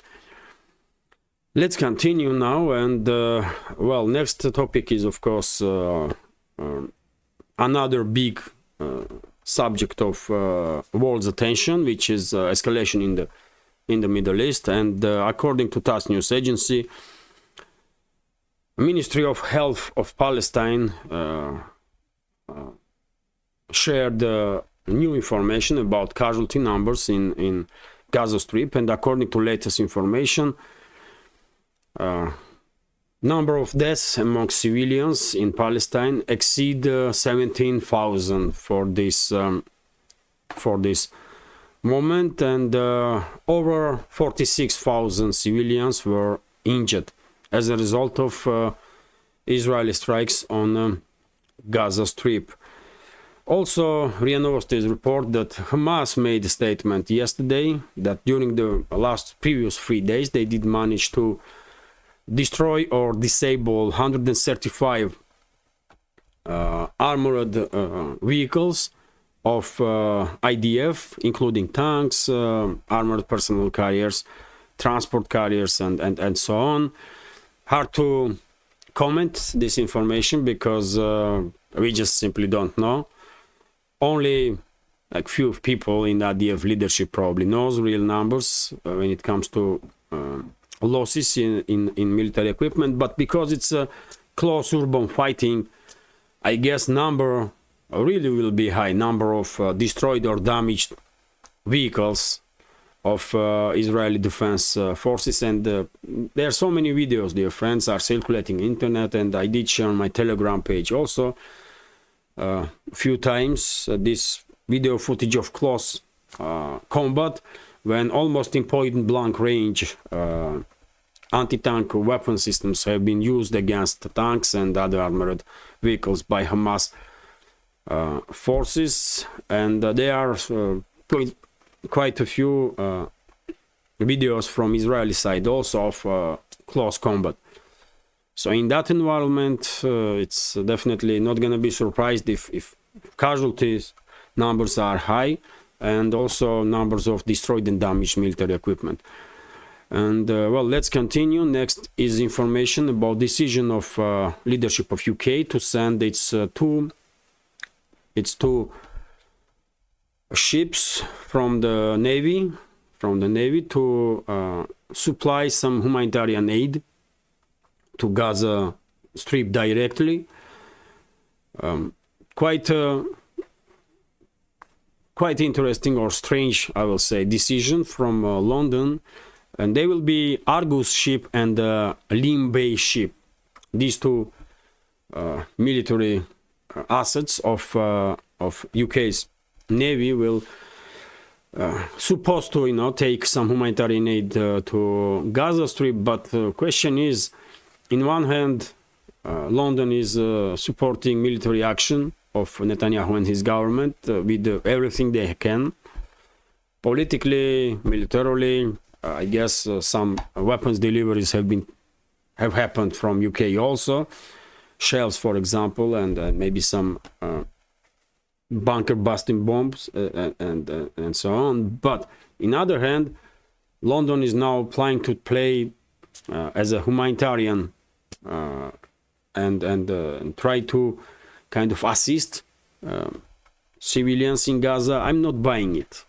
Let's continue now, and well, next topic is of course another big subject of world's attention, which is escalation in the Middle East. And according to TASS news agency, Ministry of Health of Palestine shared new information about casualty numbers in Gaza Strip, and according to latest information, number of deaths among civilians in Palestine exceed 17,000 for this moment, and over 46,000 civilians were injured as a result of Israeli strikes on Gaza Strip. Also, RIA Novosti's report that Hamas made a statement yesterday that during the previous 3 days they did manage to destroy or disable 135 armored vehicles of IDF, including tanks, armored personnel carriers, transport carriers, and so on. Hard to comment this information because we just simply don't know. Only like few people in IDF leadership probably knows real numbers when it comes to losses in military equipment, but because it's a close urban fighting, I guess number really will be high, number of destroyed or damaged vehicles of Israeli defense forces. And there are so many videos, dear friends, are circulating internet, and I did share on my Telegram page also a few times this video footage of close combat when almost in point blank range anti-tank weapon systems have been used against tanks and other armored vehicles by Hamas forces, and there are quite a few videos from Israeli side also of close combat. So in that environment, it's definitely not going to be surprised if casualties numbers are high, and also numbers of destroyed and damaged military equipment. And well, let's continue. Next is information about decision of leadership of UK to send its two ships from the navy to supply some humanitarian aid to Gaza Strip directly. Quite interesting or strange, I will say, decision from London, and they will be Argus ship and Lim Bay ship. These two military assets of UK's navy will supposed to take some humanitarian aid to Gaza Strip. But the question is, in one hand, London is supporting military action of Netanyahu and his government with everything they can, politically, militarily. I guess some weapons deliveries have happened from UK also, shells, for example, and maybe some bunker busting bombs and so on. But in other hand, London is now planning to play as a humanitarian and try to kind of assist civilians in Gaza. I'm not buying it.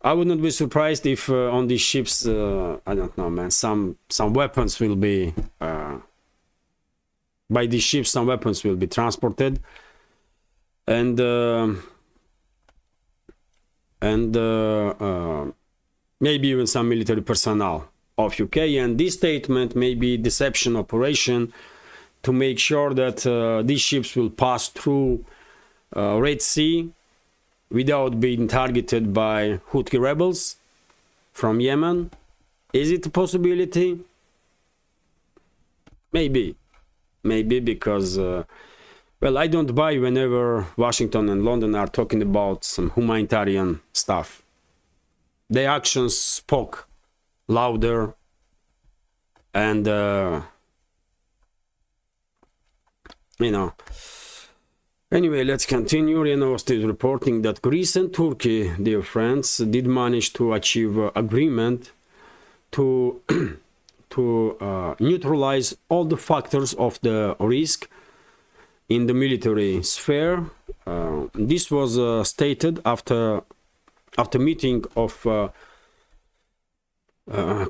I would not be surprised if on these ships, I don't know, man, some weapons will be by these ships, some weapons will be transported, and maybe even some military personnel of UK. And this statement may be deception operation to make sure that these ships will pass through Red Sea without being targeted by Houthi rebels from Yemen, Is it a possibility? Maybe. Maybe because, well, I don't buy whenever Washington and London are talking about some humanitarian stuff. Their actions spoke louder, and, you know. Anyway, let's continue. RIA Novosti is reporting that Greece and Turkey, dear friends, did manage to achieve agreement to neutralize all the factors of the risk in the military sphere. This was stated after meeting of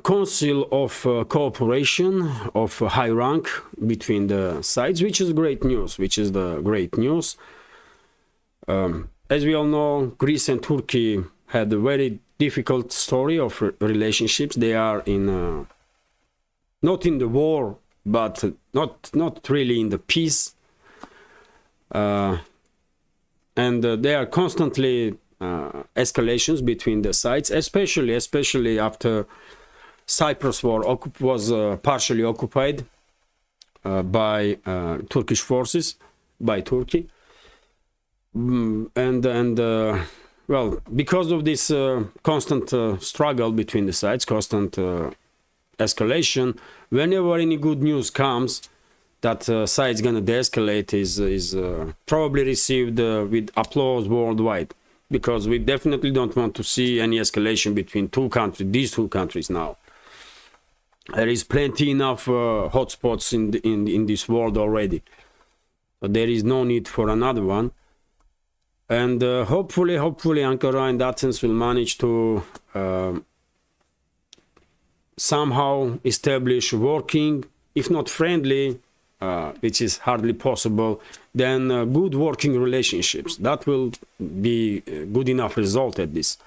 Council of Cooperation of high rank between the sides, which is great news. As we all know, Greece and Turkey had a very difficult story of relationships. They are in not in the war, but not really in the peace, and there are constantly escalations between the sides, especially after Cyprus was partially occupied by Turkish forces, by Turkey, and well, because of this constant struggle between the sides, constant escalation, whenever any good news comes that side's gonna de-escalate is probably received with applause worldwide, because we definitely don't want to see any escalation between these two countries now. There is plenty enough hotspots in this world already, so there is no need for another one. And hopefully Ankara and Athens will manage to somehow establish working, if not friendly, which is hardly possible, then good working relationships. That will be a good enough result at this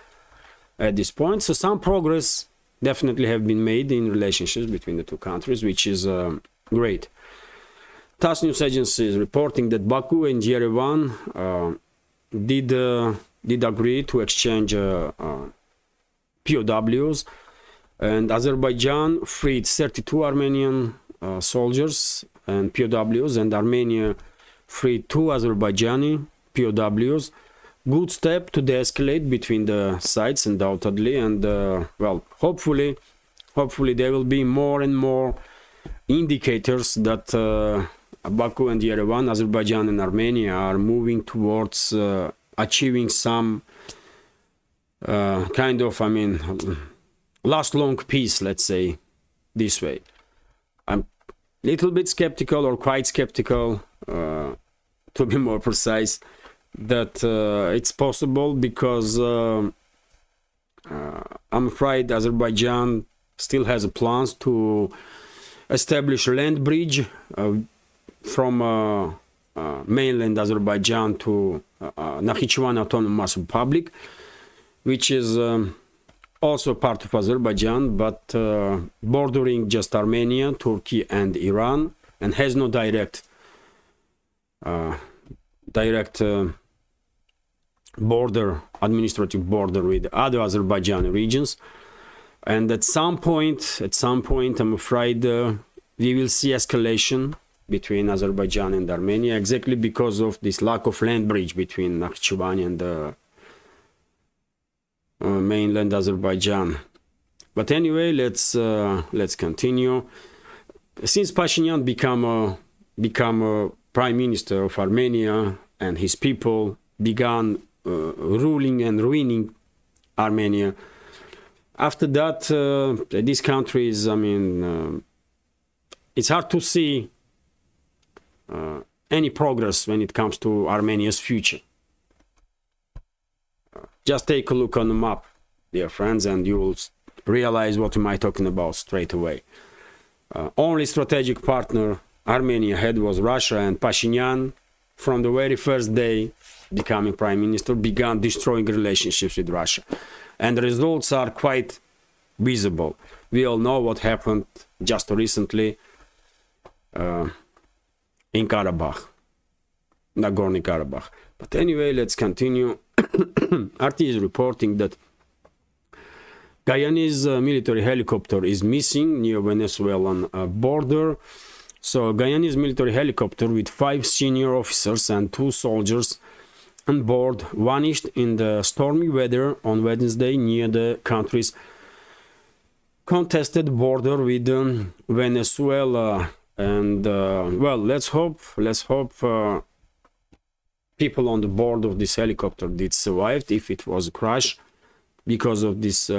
point. So some progress definitely have been made in relationships between the two countries, which is great. TASS news agency is reporting that Baku and Yerevan did agree to exchange POWs, and Azerbaijan freed 32 Armenian soldiers and POWs, and Armenia freed 2 Azerbaijani POWs. Good step to de-escalate between the sides, undoubtedly, and well, hopefully there will be more and more indicators that Baku and Yerevan, Azerbaijan and Armenia are moving towards achieving some kind of, I mean, last long peace, let's say this way. I'm a little bit skeptical, or quite skeptical, to be more precise, that it's possible, because I'm afraid Azerbaijan still has plans to establish a land bridge from mainland Azerbaijan to Nakhchivan Autonomous Republic, which is also part of Azerbaijan, but bordering just Armenia, Turkey and Iran, and has no direct administrative border with other Azerbaijani regions. And at some point, I'm afraid we will see escalation between Azerbaijan and Armenia, exactly because of this lack of land bridge between Nakhchivan and mainland Azerbaijan. But anyway, let's continue. Since Pashinyan become a prime minister of Armenia, and his people began ruling and ruining Armenia, after that, these countries, I mean, it's hard to see any progress when it comes to Armenia's future. Just take a look on the map, dear friends, and you will realize what am I talking about straight away. Only strategic partner Armenia had was Russia, and Pashinyan, from the very first day becoming prime minister, began destroying relationships with Russia. And the results are quite visible. We all know what happened just recently in Karabakh, Nagorno-Karabakh. But anyway, let's continue. RT is reporting that Guyanese military helicopter is missing near Venezuelan border. So Guyanese military helicopter with 5 senior officers and 2 soldiers on board vanished in the stormy weather on Wednesday near the country's contested border with Venezuela. And well, let's hope people on the board of this helicopter did survive if it was a crash because of this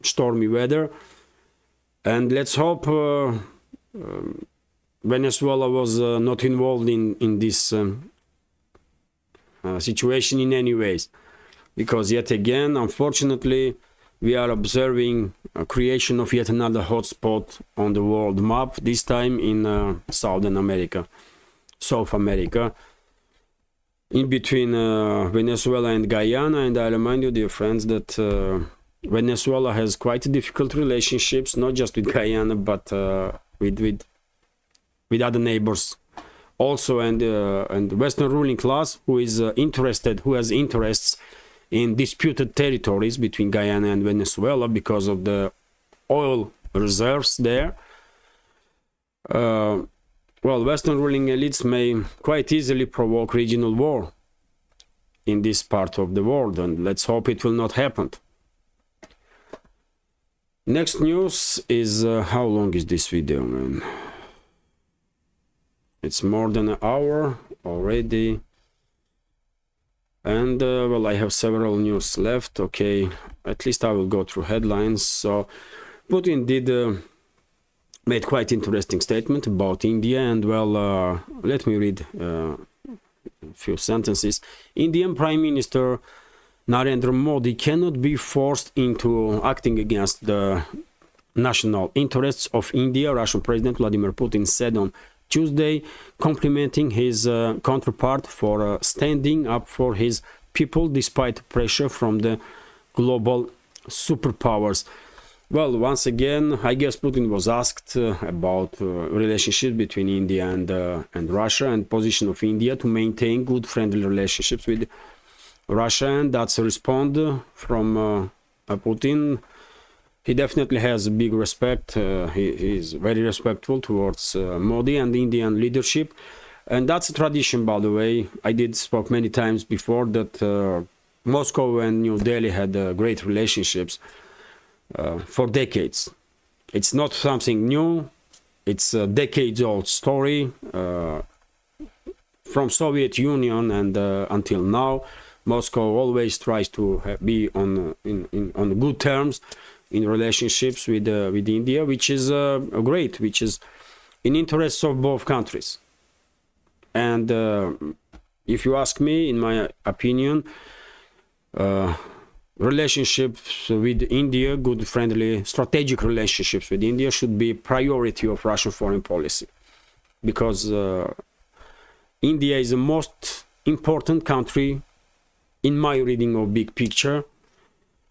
stormy weather. And let's hope Venezuela was not involved in this situation in any ways, because yet again, unfortunately, we are observing a creation of yet another hotspot on the world map, this time in South America, in between Venezuela and Guyana. And I remind you, dear friends, that Venezuela has quite difficult relationships, not just with Guyana, but with other neighbors also, and the Western ruling class, who has interests in disputed territories between Guyana and Venezuela because of the oil reserves there. Well, Western ruling elites may quite easily provoke regional war in this part of the world, and let's hope it will not happen. Next news is how long is this video, man? It's more than an hour already. And well, I have several news left. Okay, at least I will go through headlines. So Putin did made quite interesting statement about India, and well, let me read a few sentences. Indian Prime Minister Narendra Modi cannot be forced into acting against the national interests of India, Russian President Vladimir Putin said on Tuesday, complimenting his counterpart for standing up for his people despite pressure from the global superpowers. Well, once again, I guess Putin was asked about relationship between India and Russia, and position of India to maintain good friendly relationships with Russia, and that's a response from Putin. He definitely has a big respect. He is very respectful towards Modi and the Indian leadership. And that's a tradition, by the way. I spoke many times before that Moscow and New Delhi had great relationships for decades. It's not something new. It's a decades-old story. From Soviet Union and until now, Moscow always tries to be on good terms in relationships with India, which is great, which is in interests of both countries. And if you ask me, in my opinion, relationships with India, good, friendly, strategic relationships with India should be priority of Russian foreign policy, because India is the most important country, in my reading of big picture,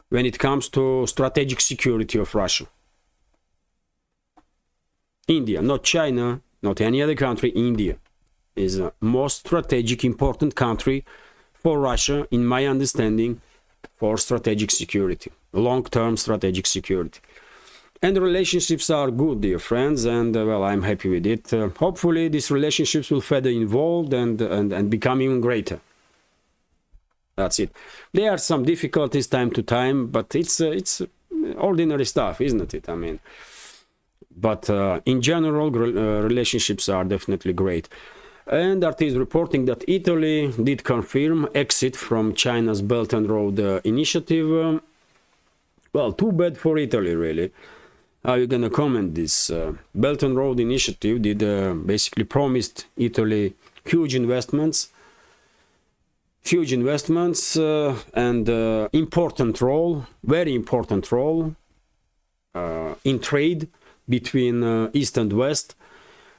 when it comes to strategic security of Russia. India, not China, not any other country, India is the most strategic, important country for Russia, in my understanding, for strategic security, long-term strategic security. And the relationships are good, dear friends, and well, I'm happy with it. Hopefully these relationships will further evolve and become even greater. That's it. There are some difficulties time to time, but it's ordinary stuff, isn't it? I mean, but in general, relationships are definitely great. And RT is reporting that Italy did confirm exit from China's Belt and Road Initiative. Well, too bad for Italy, really. How are you gonna comment this? Belt and Road Initiative did basically promised Italy huge investments and important role, very important role in trade between East and West,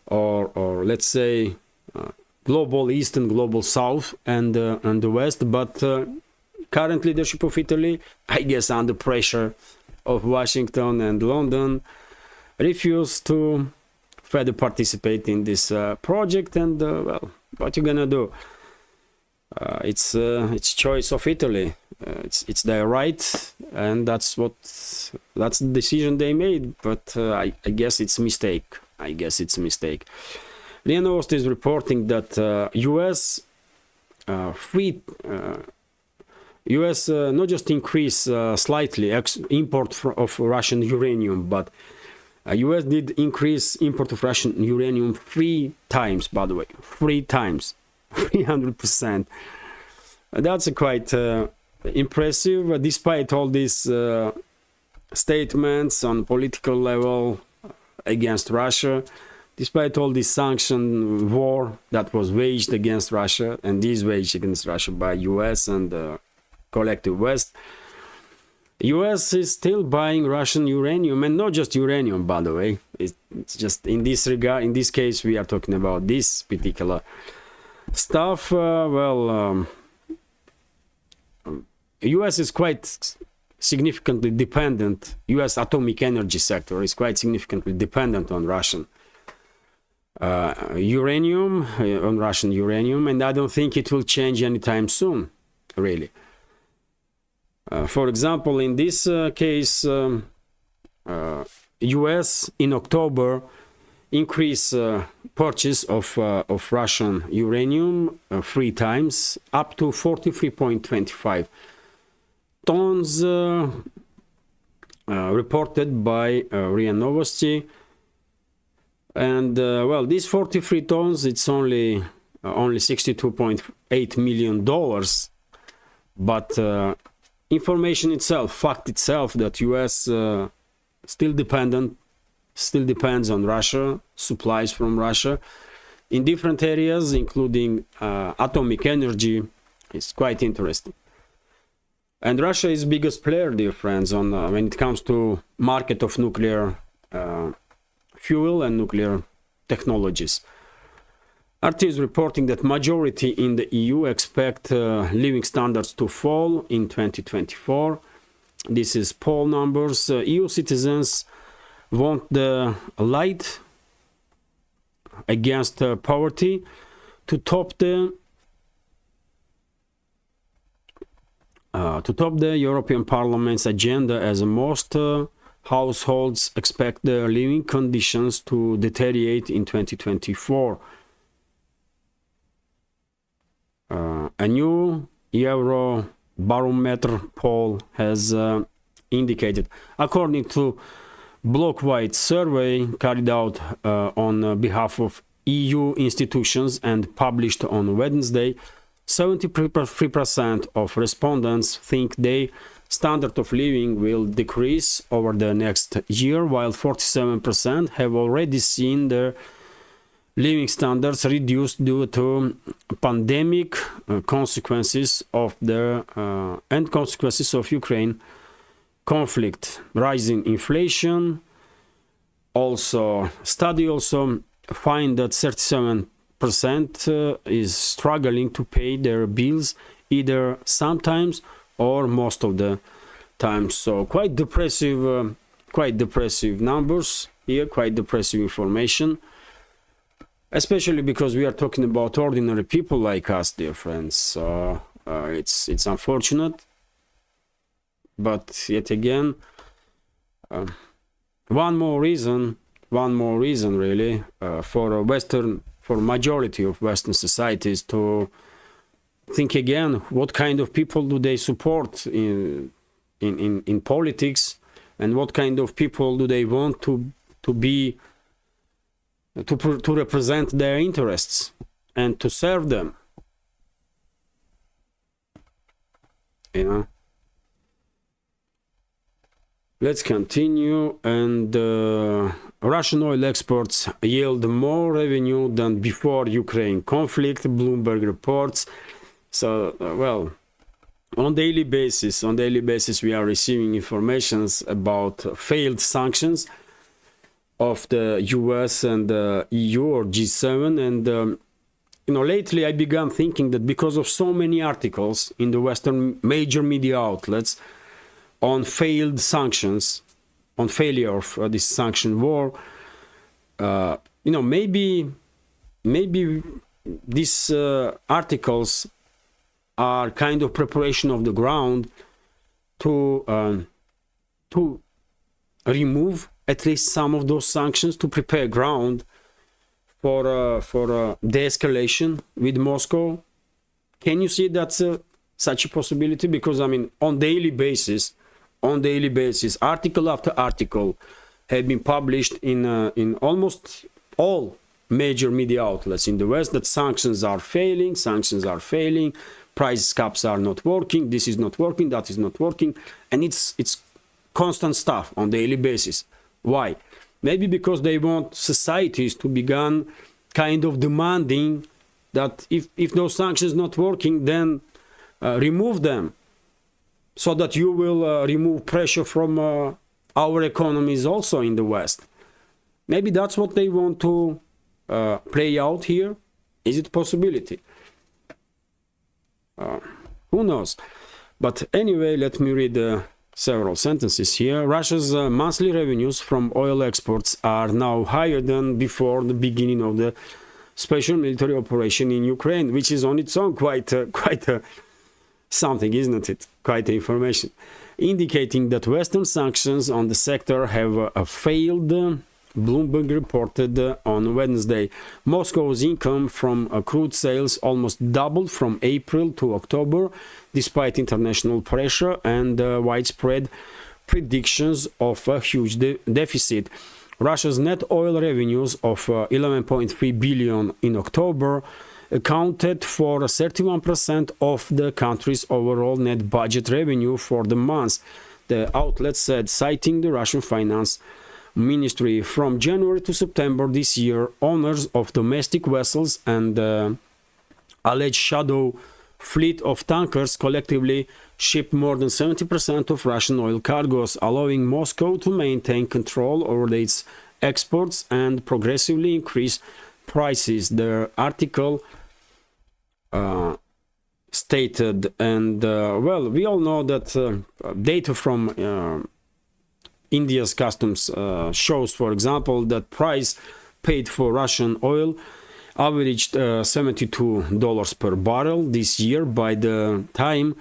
or let's say global East and global South and the West. But current leadership of Italy, I guess under pressure of Washington and London, refused to further participate in this project. And well, what you gonna do? It's choice of Italy. It's their right, and that's the decision they made. But I guess it's a mistake. I guess it's a mistake. RIA Novosti is reporting that U.S. U.S. Not just increase slightly import of Russian uranium, but U.S. did increase import of Russian uranium 3 times, by the way, 3 times, 300%. That's quite impressive, despite all these statements on political level against Russia, despite all this sanction war that was waged against Russia and is waged against Russia by U.S. and the collective West. U.S. is still buying Russian uranium, and not just uranium, by the way. It's just in this regard, in this case, we are talking about this particular stuff. U.S. is quite significantly dependent. U.S. atomic energy sector is quite significantly dependent on Russian uranium, and I don't think it will change anytime soon, really. For example, in this case, U.S. in October increased purchase of Russian uranium 3 times, up to 43.25 tons, reported by RIA Novosti. And these 43 tons, it's only $62.8 million, but information itself, fact itself, that U.S. still depends on Russia, supplies from Russia in different areas, including atomic energy, is quite interesting. And Russia is biggest player, dear friends, on when it comes to market of nuclear fuel and nuclear technologies. RT is reporting that majority in the EU expect living standards to fall in 2024. This is poll numbers. EU citizens want the light against poverty to top the European Parliament's agenda, as most households expect their living conditions to deteriorate in 2024. A new Eurobarometer poll has indicated, according to block-wide survey carried out on behalf of EU institutions and published on Wednesday, 73% of respondents think their standard of living will decrease over the next year, while 47% have already seen their living standards reduced due to pandemic consequences of and consequences of Ukraine conflict, rising inflation. Also, study also find that 37% is struggling to pay their bills, either sometimes or most of the time. So quite depressive numbers here, quite depressive information. Especially because we are talking about ordinary people like us, dear friends. So it's unfortunate, but yet again, one more reason really for majority of Western societies to think again what kind of people do they support in politics, and what kind of people do they want to represent their interests and to serve them, you know. Let's continue. And Russian oil exports yield more revenue than before Ukraine conflict, Bloomberg reports. So on daily basis we are receiving informations about failed sanctions of the US and the EU or G7, and lately I began thinking that because of so many articles in the Western major media outlets on failed sanctions, on failure of this sanction war, maybe these articles are kind of preparation of the ground to remove at least some of those sanctions, to prepare ground for de-escalation with Moscow? Can you see that's such a possibility? Because I mean, on daily basis, article after article have been published in almost all major media outlets in the West that sanctions are failing, price caps are not working, this is not working, that is not working, and it's constant stuff on daily basis. Why? Maybe because they want societies to begin kind of demanding that if those sanctions not working, then remove them, so that you will remove pressure from our economies also in the West. Maybe that's what they want to play out here. Is it a possibility? Who knows? But anyway, let me read several sentences here. Russia's monthly revenues from oil exports are now higher than before the beginning of the special military operation in Ukraine, which is on its own quite something, isn't it? Quite information, indicating that Western sanctions on the sector have failed. Bloomberg reported on Wednesday. Moscow's income from crude sales almost doubled from April to October, despite international pressure and widespread predictions of a huge deficit. Russia's net oil revenues of 11.3 billion in October accounted for 31% of the country's overall net budget revenue for the month, the outlet said, citing the Russian finance ministry. From January to September this year, owners of domestic vessels and alleged shadow fleet of tankers collectively shipped more than 70% of Russian oil cargoes, allowing Moscow to maintain control over its exports and progressively increase prices, the article stated. And well, we all know that data from India's customs shows, for example, that price paid for Russian oil averaged $72 per barrel this year by the time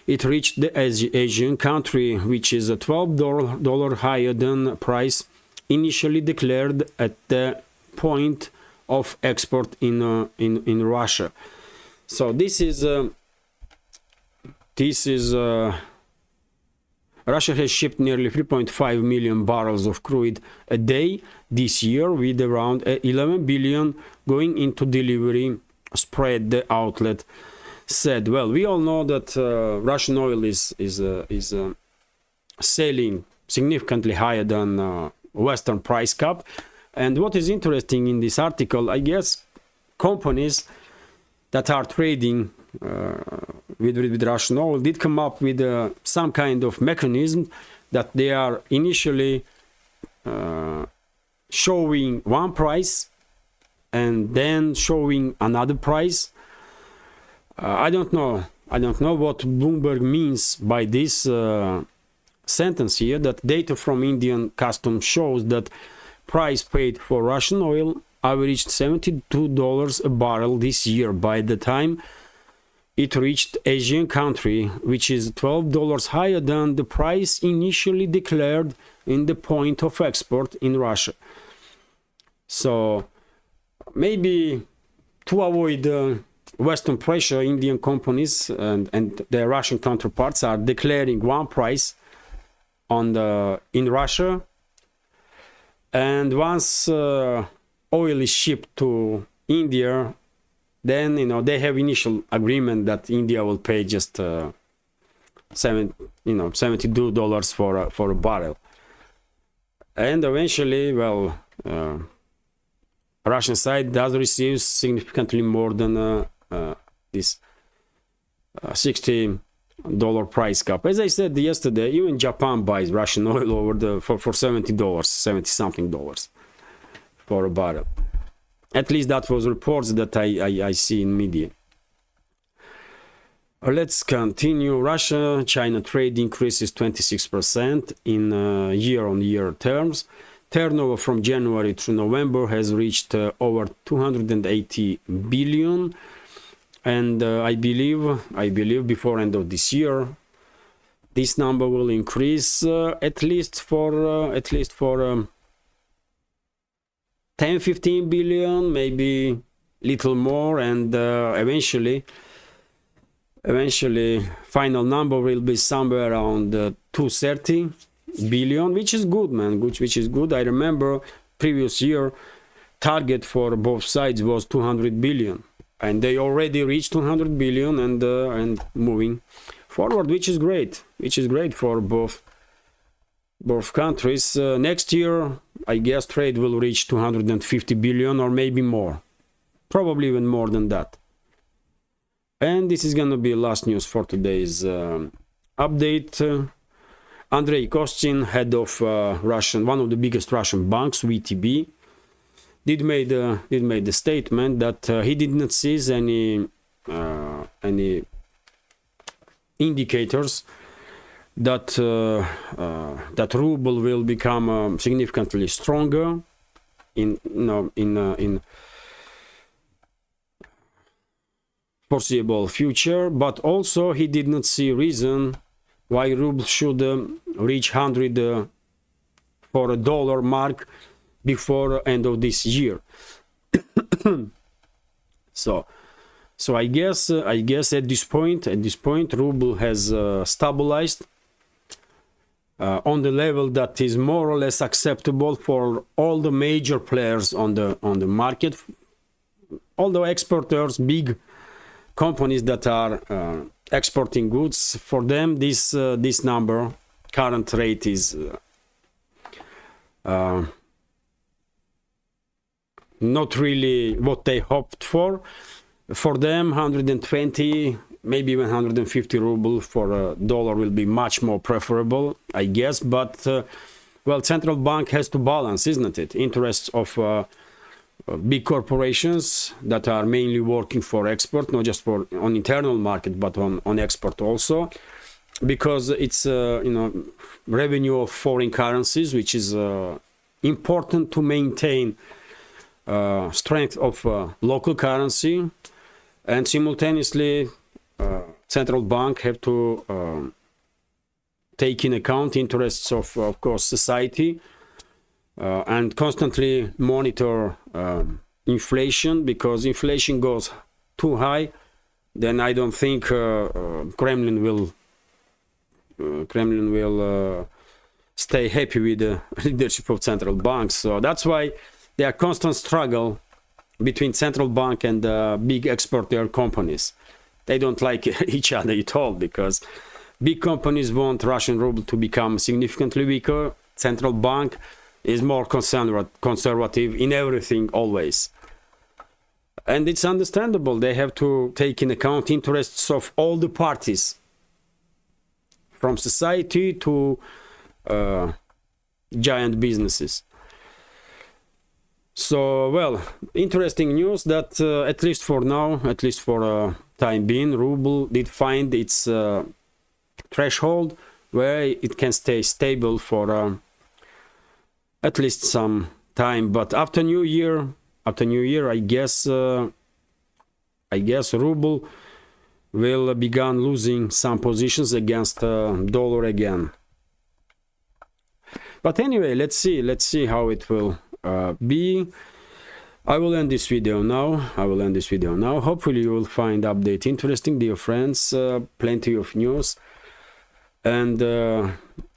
it reached the Asian country, which is a $12 higher than price initially declared at the point of export in Russia. So this is Russia has shipped nearly 3.5 million barrels of crude a day this year, with around 11 billion going into delivery spread, the outlet said. Well, we all know that Russian oil is selling significantly higher than Western price cap. And what is interesting in this article, I guess companies that are trading with Russian oil did come up with some kind of mechanism that they are initially showing one price and then showing another price. I don't know what Bloomberg means by this sentence here, that data from Indian customs shows that price paid for Russian oil averaged $72 a barrel this year by the time it reached Asian country, which is $12 higher than the price initially declared in the point of export in Russia. So maybe to avoid Western pressure, Indian companies and their Russian counterparts are declaring one price in Russia, and once oil is shipped to India, then they have initial agreement that India will pay just $72 for a barrel, and eventually, well, Russian side does receive significantly more than this $60 price cap. As I said yesterday, even Japan buys Russian oil for $70, 70 something dollars for a barrel. At least that was reports that I see in media. Let's continue. Russia-China trade increases 26% in year-on-year terms. Turnover from January to November has reached over 280 billion, and I believe before end of this year this number will increase at least for 10-15 billion, maybe little more, and eventually final number will be somewhere around 230 billion, which is good, man, which is good. I remember previous year target for both sides was 200 billion, and they already reached 200 billion and moving forward, which is great for both countries. Next year, I guess trade will reach 250 billion or maybe more, probably even more than that. And this is gonna be last news for today's update. Andrei Kostin, head of one of the biggest Russian banks, VTB, did made the statement that he did not seize any indicators that that ruble will become significantly stronger in foreseeable future, but also he did not see reason why ruble should reach 100 for a dollar mark before end of this year. so I guess at this point ruble has stabilized on the level that is more or less acceptable for all the major players on the market, all the exporters, big companies that are exporting goods. For them, this number, current rate, is not really what they hoped for. For them, 120, maybe even 150 ruble for a dollar will be much more preferable, I guess. But well, central bank has to balance, isn't it? Interests of big corporations that are mainly working for export, not just for on internal market, but on export also, because it's revenue of foreign currencies, which is important to maintain strength of local currency, and simultaneously central bank have to take in account interests of course society, and constantly monitor inflation, because inflation goes too high, then I don't think Kremlin will stay happy with the leadership of central banks. So that's why there are constant struggle between central bank and big exporter companies. They don't like each other at all, because big companies want Russian ruble to become significantly weaker. Central bank is more conservative in everything always. And it's understandable. They have to take in account interests of all the parties, from society to giant businesses. So, well, interesting news that at least for now, at least for time being, ruble did find its threshold where it can stay stable for at least some time. But after New Year, I guess ruble will begin losing some positions against dollar again. But anyway, let's see how it will be. I will end this video now. Hopefully you will find update interesting, dear friends. Plenty of news. And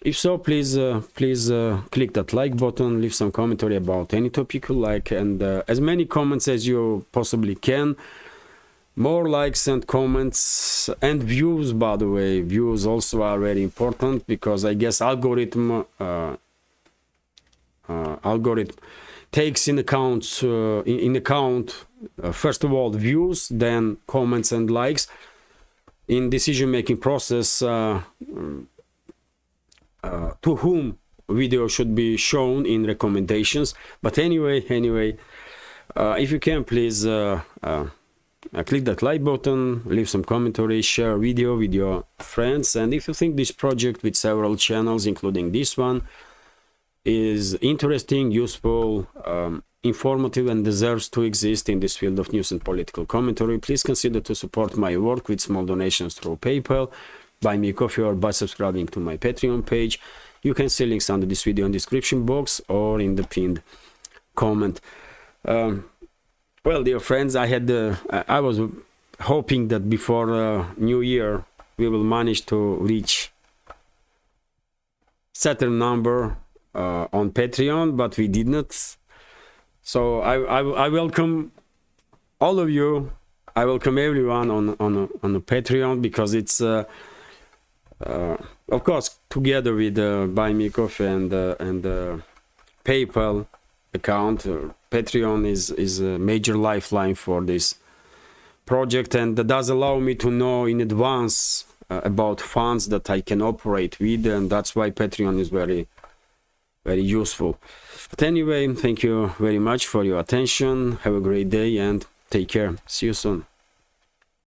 if so, please click that like button, leave some commentary about any topic you like, and as many comments as you possibly can. More likes and comments and views, by the way. Views also are very important, because I guess algorithm takes in account first of all views, then comments and likes in decision-making process, to whom video should be shown in recommendations. But anyway, if you can, please click that like button, leave some commentary, share video with your friends, and if you think this project with several channels, including this one, is interesting, useful, informative, and deserves to exist in this field of news and political commentary, please consider to support my work with small donations through PayPal. buy me coffee or by subscribing to my Patreon page. You can see links under this video in the description box or in the pinned comment. Well, dear friends, I was hoping that before New Year we will manage to reach certain number on Patreon, but we did not. So I welcome all of you. I welcome everyone on the Patreon, because it's of course together with Buy Me Coffee and PayPal account. Patreon is a major lifeline for this project, and that does allow me to know in advance about funds that I can operate with, and that's why Patreon is very useful. But anyway, thank you very much for your attention. Have a great day and take care. See you soon.